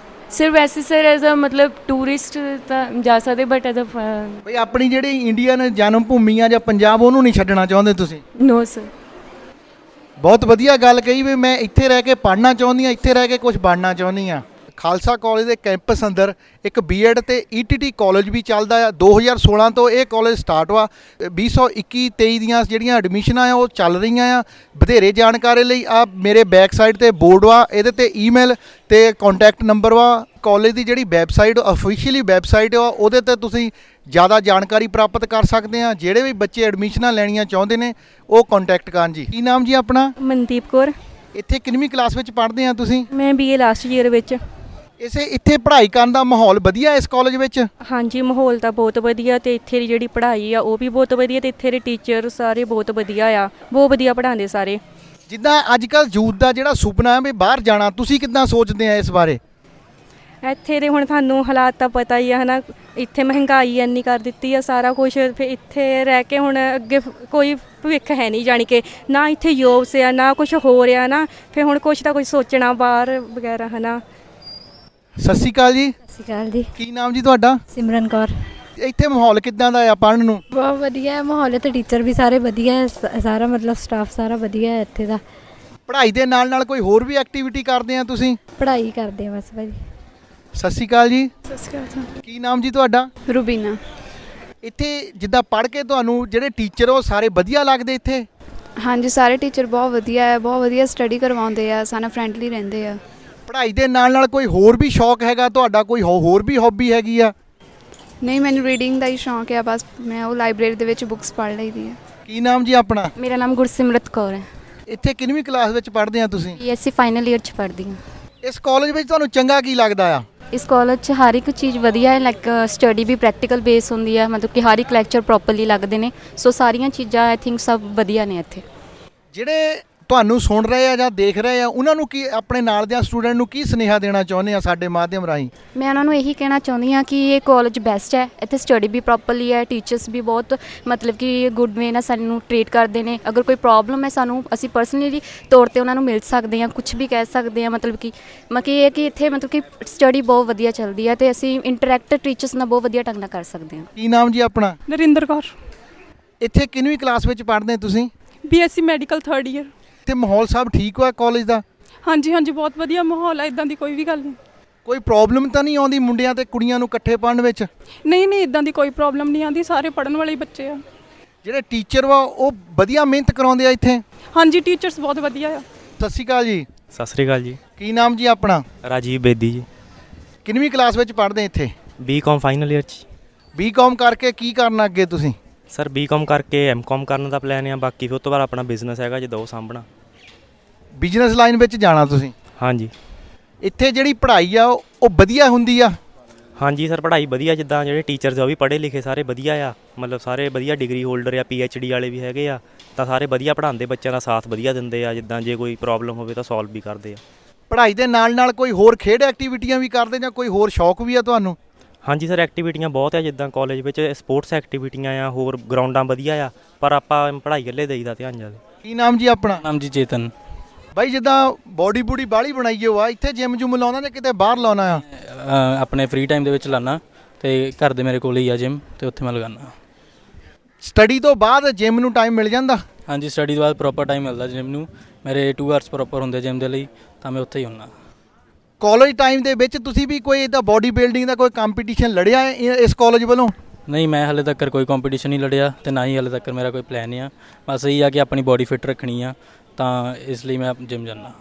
ਸਰ ਵੈਸੇ ਸਰ ਐਜ਼ ਅ ਮਤਲਬ ਟੂਰਿਸਟ ਤਾਂ ਜਾ ਸਕਦੇ, ਬਟ ਐਜ਼ ਅ ਬਈ ਆਪਣੀ ਜਿਹੜੀ ਇੰਡੀਅਨ ਜਨਮ ਭੂਮੀ ਆ ਜਾਂ ਪੰਜਾਬ, ਉਹਨੂੰ ਨਹੀਂ ਛੱਡਣਾ ਚਾਹੁੰਦੇ ਤੁਸੀਂ? No sir. ਬਹੁਤ ਵਧੀਆ ਗੱਲ ਕਹੀ ਵੀ ਮੈਂ ਇੱਥੇ ਰਹਿ ਕੇ ਪੜ੍ਹਨਾ ਚਾਹੁੰਦੀ ਹਾਂ, ਇੱਥੇ ਰਹਿ ਕੇ ਕੁਝ ਬਣਨਾ ਚਾਹੁੰਦੀ ਹਾਂ। ਖਾਲਸਾ ਕਾਲਜ ਦੇ ਕੈਂਪਸ ਅੰਦਰ ਇੱਕ ਬੀਐਡ ਤੇ ਈਟੀਟੀ ਕਾਲਜ ਵੀ ਚੱਲਦਾ ਆ। 2016 ਤੋਂ ਇਹ ਕਾਲਜ ਸਟਾਰਟ ਹੋਆ। 2021-23 ਦੀਆਂ ਜਿਹੜੀਆਂ ਐਡਮਿਸ਼ਨਾਂ ਆ ਉਹ ਚੱਲ ਰਹੀਆਂ ਆ। ਵਧੇਰੇ ਜਾਣਕਾਰੀ ਲਈ ਆ ਮੇਰੇ ਬੈਕ ਸਾਈਡ ਤੇ ਬੋਰਡ ਵਾ, ਇਹਦੇ ਤੇ ਈਮੇਲ ਤੇ ਕੰਟੈਕਟ ਨੰਬਰ ਵਾ। ਕਾਲਜ ਦੀ ਜਿਹੜੀ ਵੈਬਸਾਈਟ ਅਫੀਸ਼ੀਅਲੀ ਵੈਬਸਾਈਟ ਆ, ਉਹਦੇ ਤੇ ਤੁਸੀਂ ਜ਼ਿਆਦਾ ਜਾਣਕਾਰੀ ਪ੍ਰਾਪਤ ਕਰ ਸਕਦੇ ਆ। ਜਿਹੜੇ ਵੀ ਬੱਚੇ ਐਡਮਿਸ਼ਨਾਂ ਲੈਣੀਆਂ ਚਾਹੁੰਦੇ ਨੇ ਉਹ ਕੰਟੈਕਟ ਕਰਨ ਜੀ। ਕੀ ਨਾਮ ਜੀ ਆਪਣਾ? ਮਨਦੀਪ ਕੌਰ। ਇੱਥੇ ਕਿੰਨਵੀਂ ਕਲਾਸ ਵਿੱਚ ਪੜ੍ਹਦੇ ਆ ਤੁਸੀਂ? ਮੈਂ BA ਲਾਸਟ ਈਅਰ ਵਿੱਚ। ਇੱਥੇ ਪੜ੍ਹਾਈ ਕਰਨ ਦਾ ਮਾਹੌਲ ਵਧੀਆ ਇਸ ਕਾਲਜ ਵਿੱਚ? ਹਾਂਜੀ, ਮਾਹੌਲ ਤਾਂ ਬਹੁਤ ਵਧੀਆ, ਤੇ ਇੱਥੇ ਦੀ ਜਿਹੜੀ ਪੜ੍ਹਾਈ ਆ ਉਹ ਵੀ ਬਹੁਤ ਵਧੀਆ, ਤੇ ਇੱਥੇ ਦੇ ਟੀਚਰ ਸਾਰੇ ਬਹੁਤ ਵਧੀਆ ਆ, ਬਹੁਤ ਵਧੀਆ ਪੜ੍ਹਾਉਂਦੇ ਸਾਰੇ। ਜਿੱਦਾਂ ਅੱਜ ਕੱਲ੍ਹ ਯੂਥ ਦਾ ਜਿਹੜਾ ਸੁਪਨਾ ਹੈ ਵੀ ਬਾਹਰ ਜਾਣਾ, ਤੁਸੀਂ ਕਿੱਦਾਂ ਸੋਚਦੇ ਆ ਇਸ ਬਾਰੇ? ਇੱਥੇ ਦੇ ਹੁਣ ਤੁਹਾਨੂੰ ਹਾਲਾਤ ਤਾਂ ਪਤਾ ਹੀ ਆ, ਹੈ ਨਾ, ਇੱਥੇ ਮਹਿੰਗਾਈ ਇੰਨੀ ਕਰ ਦਿੱਤੀ ਆ, ਸਾਰਾ ਕੁਝ। ਫਿਰ ਇੱਥੇ ਰਹਿ ਕੇ ਹੁਣ ਅੱਗੇ ਕੋਈ ਭਵਿੱਖ ਹੈ ਨਹੀਂ, ਜਾਣੀ ਕਿ ਨਾ ਇੱਥੇ ਜੋਬਸ ਆ ਨਾ ਕੁਝ ਹੋ ਰਿਹਾ ਨਾ, ਫਿਰ ਹੁਣ ਕੁਝ ਤਾਂ ਕੁਝ ਸੋਚਣਾ ਬਾਹਰ ਵਗੈਰਾ, ਹੈ ਨਾ। ਸਤਿ ਸ਼੍ਰੀ ਅਕਾਲ ਜੀ। ਸਤਿ ਸ਼੍ਰੀ ਅਕਾਲ ਜੀ। ਕੀ ਨਾਮ ਜੀ ਤੁਹਾਡਾ? ਸਿਮਰਨ ਕੌਰ। ਇੱਥੇ ਮਾਹੌਲ ਕਿੱਦਾਂ ਦਾ ਆ ਪੜ੍ਹਨ ਨੂੰ? ਬਹੁਤ ਵਧੀਆ ਹੈ ਮਾਹੌਲ, ਤੇ ਟੀਚਰ ਵੀ ਸਾਰੇ ਵਧੀਆ ਹੈ, ਸਾਰਾ ਮਤਲਬ ਸਟਾਫ ਸਾਰਾ ਵਧੀਆ ਹੈ ਇੱਥੇ ਦਾ। ਪੜ੍ਹਾਈ ਦੇ ਨਾਲ ਨਾਲ ਕੋਈ ਹੋਰ ਵੀ ਐਕਟੀਵਿਟੀ ਕਰਦੇ ਆ ਤੁਸੀਂ? ਪੜ੍ਹਾਈ ਕਰਦੇ ਆ ਬਸ ਭਾਜੀ। ਸਤਿ ਸ਼੍ਰੀ ਅਕਾਲ ਜੀ। ਸਤਿ ਸ਼੍ਰੀ ਅਕਾਲ। ਕੀ ਨਾਮ ਜੀ ਤੁਹਾਡਾ? ਰੂਬੀਨਾ। ਇੱਥੇ ਜਿੱਦਾਂ ਪੜ੍ਹ ਕੇ ਤੁਹਾਨੂੰ ਜਿਹੜੇ ਟੀਚਰ ਉਹ ਸਾਰੇ ਵਧੀਆ ਲੱਗਦੇ ਇੱਥੇ? ਹਾਂਜੀ, ਸਾਰੇ ਟੀਚਰ ਬਹੁਤ ਵਧੀਆ ਹੈ, ਬਹੁਤ ਵਧੀਆ ਸਟੱਡੀ ਕਰਵਾਉਂਦੇ ਆ, ਸਾਨੂੰ ਫਰੈਂਡਲੀ ਰਹਿੰਦੇ ਆ। ਪੜ੍ਹਾਈ ਦੇ ਨਾਲ ਨਾਲ ਕੋਈ ਹੋਰ ਵੀ ਸ਼ੌਕ ਹੈਗਾ ਤੁਹਾਡਾ? ਕੋਈ ਹੋਰ ਵੀ ਹੌਬੀ ਹੈਗੀ ਆ? ਨਹੀਂ, ਮੈਨੂੰ ਰੀਡਿੰਗ ਦਾ ਹੀ ਸ਼ੌਂਕ ਹੈ, ਬਸ ਮੈਂ ਉਹ ਲਾਇਬ੍ਰੇਰੀ ਦੇ ਵਿੱਚ ਬੁੱਕਸ ਪੜ੍ਹ ਲਈਦੀ ਹੈ। ਕੀ ਨਾਮ ਜੀ ਆਪਣਾ? ਮੇਰਾ ਨਾਮ ਗੁਰਸਿਮਰਤ ਕੌਰ ਹੈ। ਇੱਥੇ ਕਿੰਨਵੀਂ ਕਲਾਸ ਵਿੱਚ ਪੜ੍ਹਦੇ ਆ ਤੁਸੀਂ? BSc ਫਾਈਨਲ ਈਅਰ 'ਚ ਪੜ੍ਹਦੀ ਹਾਂ। ਇਸ ਕਾਲਜ ਵਿੱਚ ਤੁਹਾਨੂੰ ਚੰਗਾ ਕੀ ਲੱਗਦਾ ਆ? ਇਸ ਕਾਲਜ 'ਚ ਹਰ ਇੱਕ ਚੀਜ਼ ਵਧੀਆ ਹੈ, ਲਾਈਕ ਸਟੱਡੀ ਵੀ ਪ੍ਰੈਕਟੀਕਲ ਬੇਸ ਹੁੰਦੀ ਹੈ, ਮਤਲਬ ਕਿ ਹਰ ਇੱਕ ਲੈਕਚਰ ਪ੍ਰੋਪਰਲੀ ਲੱਗਦੇ ਨੇ, ਸੋ ਸਾਰੀਆਂ ਚੀਜ਼ਾਂ ਆਈ ਥਿੰਕ ਸਭ ਵਧੀਆ ਨੇ ਇੱਥੇ। ਜਿਹੜੇ ਤੁਹਾਨੂੰ ਸੁਣ ਰਹੇ ਆ ਜਾਂ ਦੇਖ ਰਹੇ ਆ, ਉਹਨਾਂ ਨੂੰ ਕੀ, ਆਪਣੇ ਨਾਲ ਦੇ ਸਟੂਡੈਂਟ ਨੂੰ ਕੀ ਸੁਨੇਹਾ ਦੇਣਾ ਚਾਹੁੰਦੇ ਆ ਸਾਡੇ ਮਾਧਿਅਮ ਰਾਹੀਂ? ਮੈਂ ਉਹਨਾਂ ਨੂੰ ਇਹੀ ਕਹਿਣਾ ਚਾਹੁੰਦੀ ਹਾਂ ਕਿ ਇਹ ਕਾਲਜ ਬੈਸਟ ਹੈ, ਇੱਥੇ ਸਟੱਡੀ ਵੀ ਪ੍ਰੋਪਰਲੀ ਹੈ, ਟੀਚਰਸ ਵੀ ਬਹੁਤ ਮਤਲਬ ਕਿ ਗੁੱਡ ਵੇ ਨਾਲ ਸਾਨੂੰ ਟ੍ਰੀਟ ਕਰਦੇ ਨੇ। ਅਗਰ ਕੋਈ ਪ੍ਰੋਬਲਮ ਹੈ ਅਸੀਂ ਪਰਸਨਲੀ ਤੌਰ 'ਤੇ ਉਹਨਾਂ ਨੂੰ ਮਿਲ ਸਕਦੇ ਹਾਂ, ਕੁਝ ਵੀ ਕਹਿ ਸਕਦੇ ਹਾਂ। ਮਤਲਬ ਕਿ ਇਹ ਹੈ ਕਿ ਇੱਥੇ ਮਤਲਬ ਕਿ ਸਟੱਡੀ ਬਹੁਤ ਵਧੀਆ ਚੱਲਦੀ ਹੈ, ਅਤੇ ਅਸੀਂ ਇੰਟਰੈਕਟ ਟੀਚਰਸ ਨਾਲ ਬਹੁਤ ਵਧੀਆ ਢੰਗ ਨਾਲ ਕਰ ਸਕਦੇ ਹਾਂ। ਕੀ ਨਾਮ ਜੀ ਆਪਣਾ? ਨਰਿੰਦਰ ਕੌਰ। ਇੱਥੇ ਕਿੰਨਵੀਂ ਕਲਾਸ ਵਿੱਚ ਪੜ੍ਹਦੇ ਤੁਸੀਂ? BSc medical 3rd year. ਤੇ ਮਾਹੌਲ ਸਭ ਠੀਕ ਹੋਇਆ ਕਾਲਜ ਦਾ? ਹਾਂਜੀ ਹਾਂਜੀ, ਬਹੁਤ ਵਧੀਆ ਮਾਹੌਲ ਹੈ, ਇਦਾਂ ਦੀ ਕੋਈ ਵੀ ਗੱਲ ਨਹੀਂ। ਕੋਈ ਪ੍ਰੋਬਲਮ ਤਾਂ ਨਹੀਂ ਆਉਂਦੀ ਮੁੰਡਿਆਂ ਤੇ ਕੁੜੀਆਂ ਨੂੰ ਇਕੱਠੇ ਪੜ੍ਹਨ ਵਿੱਚ? ਨਹੀਂ ਨਹੀਂ, ਇਦਾਂ ਦੀ ਕੋਈ ਪ੍ਰੋਬਲਮ ਨਹੀਂ ਆਉਂਦੀ, ਸਾਰੇ ਪੜ੍ਹਨ ਵਾਲੇ ਬੱਚੇ ਆ। ਜਿਹੜੇ ਟੀਚਰ ਵਾ ਉਹ ਵਧੀਆ ਮਿਹਨਤ ਕਰਾਉਂਦੇ ਆ ਇੱਥੇ? ਹਾਂਜੀ, ਟੀਚਰਸ ਬਹੁਤ ਵਧੀਆ ਆ। ਸਤਿ ਸ਼੍ਰੀ ਅਕਾਲ ਜੀ। ਸਤਿ ਸ੍ਰੀ ਅਕਾਲ ਜੀ। ਕੀ ਨਾਮ ਜੀ ਆਪਣਾ? ਰਾਜੀਵ ਬੇਦੀ ਜੀ। ਕਿੰਨਵੀਂ ਕਲਾਸ ਵਿੱਚ ਪੜ੍ਹਦੇ ਇੱਥੇ? BCom ਫਾਈਨਲ ਈਅਰ 'ਚ। BCom ਕਰਕੇ ਕੀ ਕਰਨਾ ਅੱਗੇ ਤੁਸੀਂ? ਸਰ BCom ਕਰਕੇ MCom ਕਰਨ ਦਾ ਪਲਾਨ ਆ, ਬਾਕੀ ਫਿਰ ਉਸ ਤੋਂ ਬਾਅਦ ਆਪਣਾ ਬਿਜ਼ਨਸ ਹੈਗਾ ਜਦੋਂ ਉਹ ਸਾਂਭਣਾ। ਬਿਜ਼ਨਸ ਲਾਈਨ ਵਿੱਚ ਜਾਣਾ ਤੁਸੀਂ? ਹਾਂਜੀ। ਇੱਥੇ ਜਿਹੜੀ ਪੜ੍ਹਾਈ ਆ ਉਹ ਵਧੀਆ ਹੁੰਦੀ ਆ? ਹਾਂਜੀ ਸਰ, ਪੜ੍ਹਾਈ ਵਧੀਆ, ਜਿੱਦਾਂ ਜਿਹੜੇ ਟੀਚਰਸ ਆ ਉਹ ਵੀ ਪੜ੍ਹੇ ਲਿਖੇ ਸਾਰੇ ਵਧੀਆ ਆ, ਮਤਲਬ ਸਾਰੇ ਵਧੀਆ ਡਿਗਰੀ ਹੋਲਡਰ ਆ, PhD ਵਾਲੇ ਵੀ ਹੈਗੇ ਆ, ਤਾਂ ਸਾਰੇ ਵਧੀਆ ਪੜ੍ਹਾਉਂਦੇ, ਬੱਚਿਆਂ ਦਾ ਸਾਥ ਵਧੀਆ ਦਿੰਦੇ ਆ, ਜਿੱਦਾਂ ਜੇ ਕੋਈ ਪ੍ਰੋਬਲਮ ਹੋਵੇ ਤਾਂ ਸੋਲਵ ਵੀ ਕਰਦੇ ਆ। ਪੜ੍ਹਾਈ ਦੇ ਨਾਲ ਨਾਲ ਕੋਈ ਹੋਰ ਖੇਡ ਐਕਟੀਵਿਟੀਆਂ ਵੀ ਕਰਦੇ ਜਾਂ ਕੋਈ ਹੋਰ ਸ਼ੌਕ ਵੀ ਆ ਤੁਹਾਨੂੰ? ਹਾਂਜੀ ਸਰ, ਐਕਟੀਵਿਟੀਆਂ ਬਹੁਤ ਆ, ਜਿੱਦਾਂ ਕਾਲਜ ਵਿੱਚ ਸਪੋਰਟਸ ਐਕਟੀਵਿਟੀਆਂ ਆ, ਹੋਰ ਗਰਾਊਂਡਾਂ ਵਧੀਆ ਆ, ਪਰ ਆਪਾਂ ਪੜ੍ਹਾਈ ਵੱਲੇ ਦੇਈਦਾ ਧਿਆਨ ਜ਼ਿਆਦਾ। ਕੀ ਨਾਮ ਜੀ ਆਪਣਾ? ਨਾਮ ਜੀ ਚੇਤਨ। ਬਾਈ ਜਿੱਦਾਂ ਬੋਡੀ ਬੂਡੀ ਬਾਹਲੀ ਬਣਾਈ ਹੋਆ, ਇੱਥੇ ਜਿਮ ਜੁਮ ਲਾਉਣਾ ਜਾਂ ਕਿਤੇ ਬਾਹਰ ਲਾਉਣਾ ਆ? ਆਪਣੇ ਫ੍ਰੀ ਟਾਈਮ ਦੇ ਵਿੱਚ ਲਾਣਾ, ਤੇ ਘਰ ਦੇ ਮੇਰੇ ਕੋਲ ਹੀ ਆ ਜਿਮ, ਤੇ ਉੱਥੇ ਮੈਂ ਲਗਾਉਣਾ। ਸਟੱਡੀ ਤੋਂ ਬਾਅਦ ਜਿਮ ਨੂੰ ਟਾਈਮ ਮਿਲ ਜਾਂਦਾ? ਹਾਂਜੀ, ਸਟੱਡੀ ਤੋਂ ਬਾਅਦ ਪ੍ਰੋਪਰ ਟਾਈਮ ਮਿਲਦਾ ਜਿਮ ਨੂੰ, ਮੇਰੇ 2 ਆਵਰਸ ਪ੍ਰੋਪਰ ਹੁੰਦੇ ਜਿਮ ਦੇ ਲਈ, ਤਾਂ ਮੈਂ ਉੱਥੇ ਹੀ ਹੁੰਦਾ। ਕਾਲਜ ਟਾਈਮ ਦੇ ਵਿੱਚ ਤੁਸੀਂ ਵੀ ਕੋਈ ਇੱਦਾਂ ਬੋਡੀ ਬਿਲਡਿੰਗ ਦਾ ਕੋਈ ਕੰਪੀਟੀਸ਼ਨ ਲੜਿਆ ਹੈ ਇਸ ਕਾਲਜ ਵੱਲੋਂ? ਨਹੀਂ, ਮੈਂ ਹਾਲੇ ਤੱਕ ਕੋਈ ਕੰਪੀਟੀਸ਼ਨ ਨਹੀਂ ਲੜਿਆ, ਤੇ ਨਾ ਹੀ ਹਾਲੇ ਤੱਕ ਮੇਰਾ ਕੋਈ ਪਲਾਨ ਆ। ਬਸ ਇਹੀ ਆ ਕਿ ਆਪਣੀ ਬੋਡੀ ਫਿੱਟ ਰੱਖਣੀ ਆ, ਤਾਂ ਇਸ ਲਈ ਮੈਂ ਜਿਮ ਜਾਂਦਾ।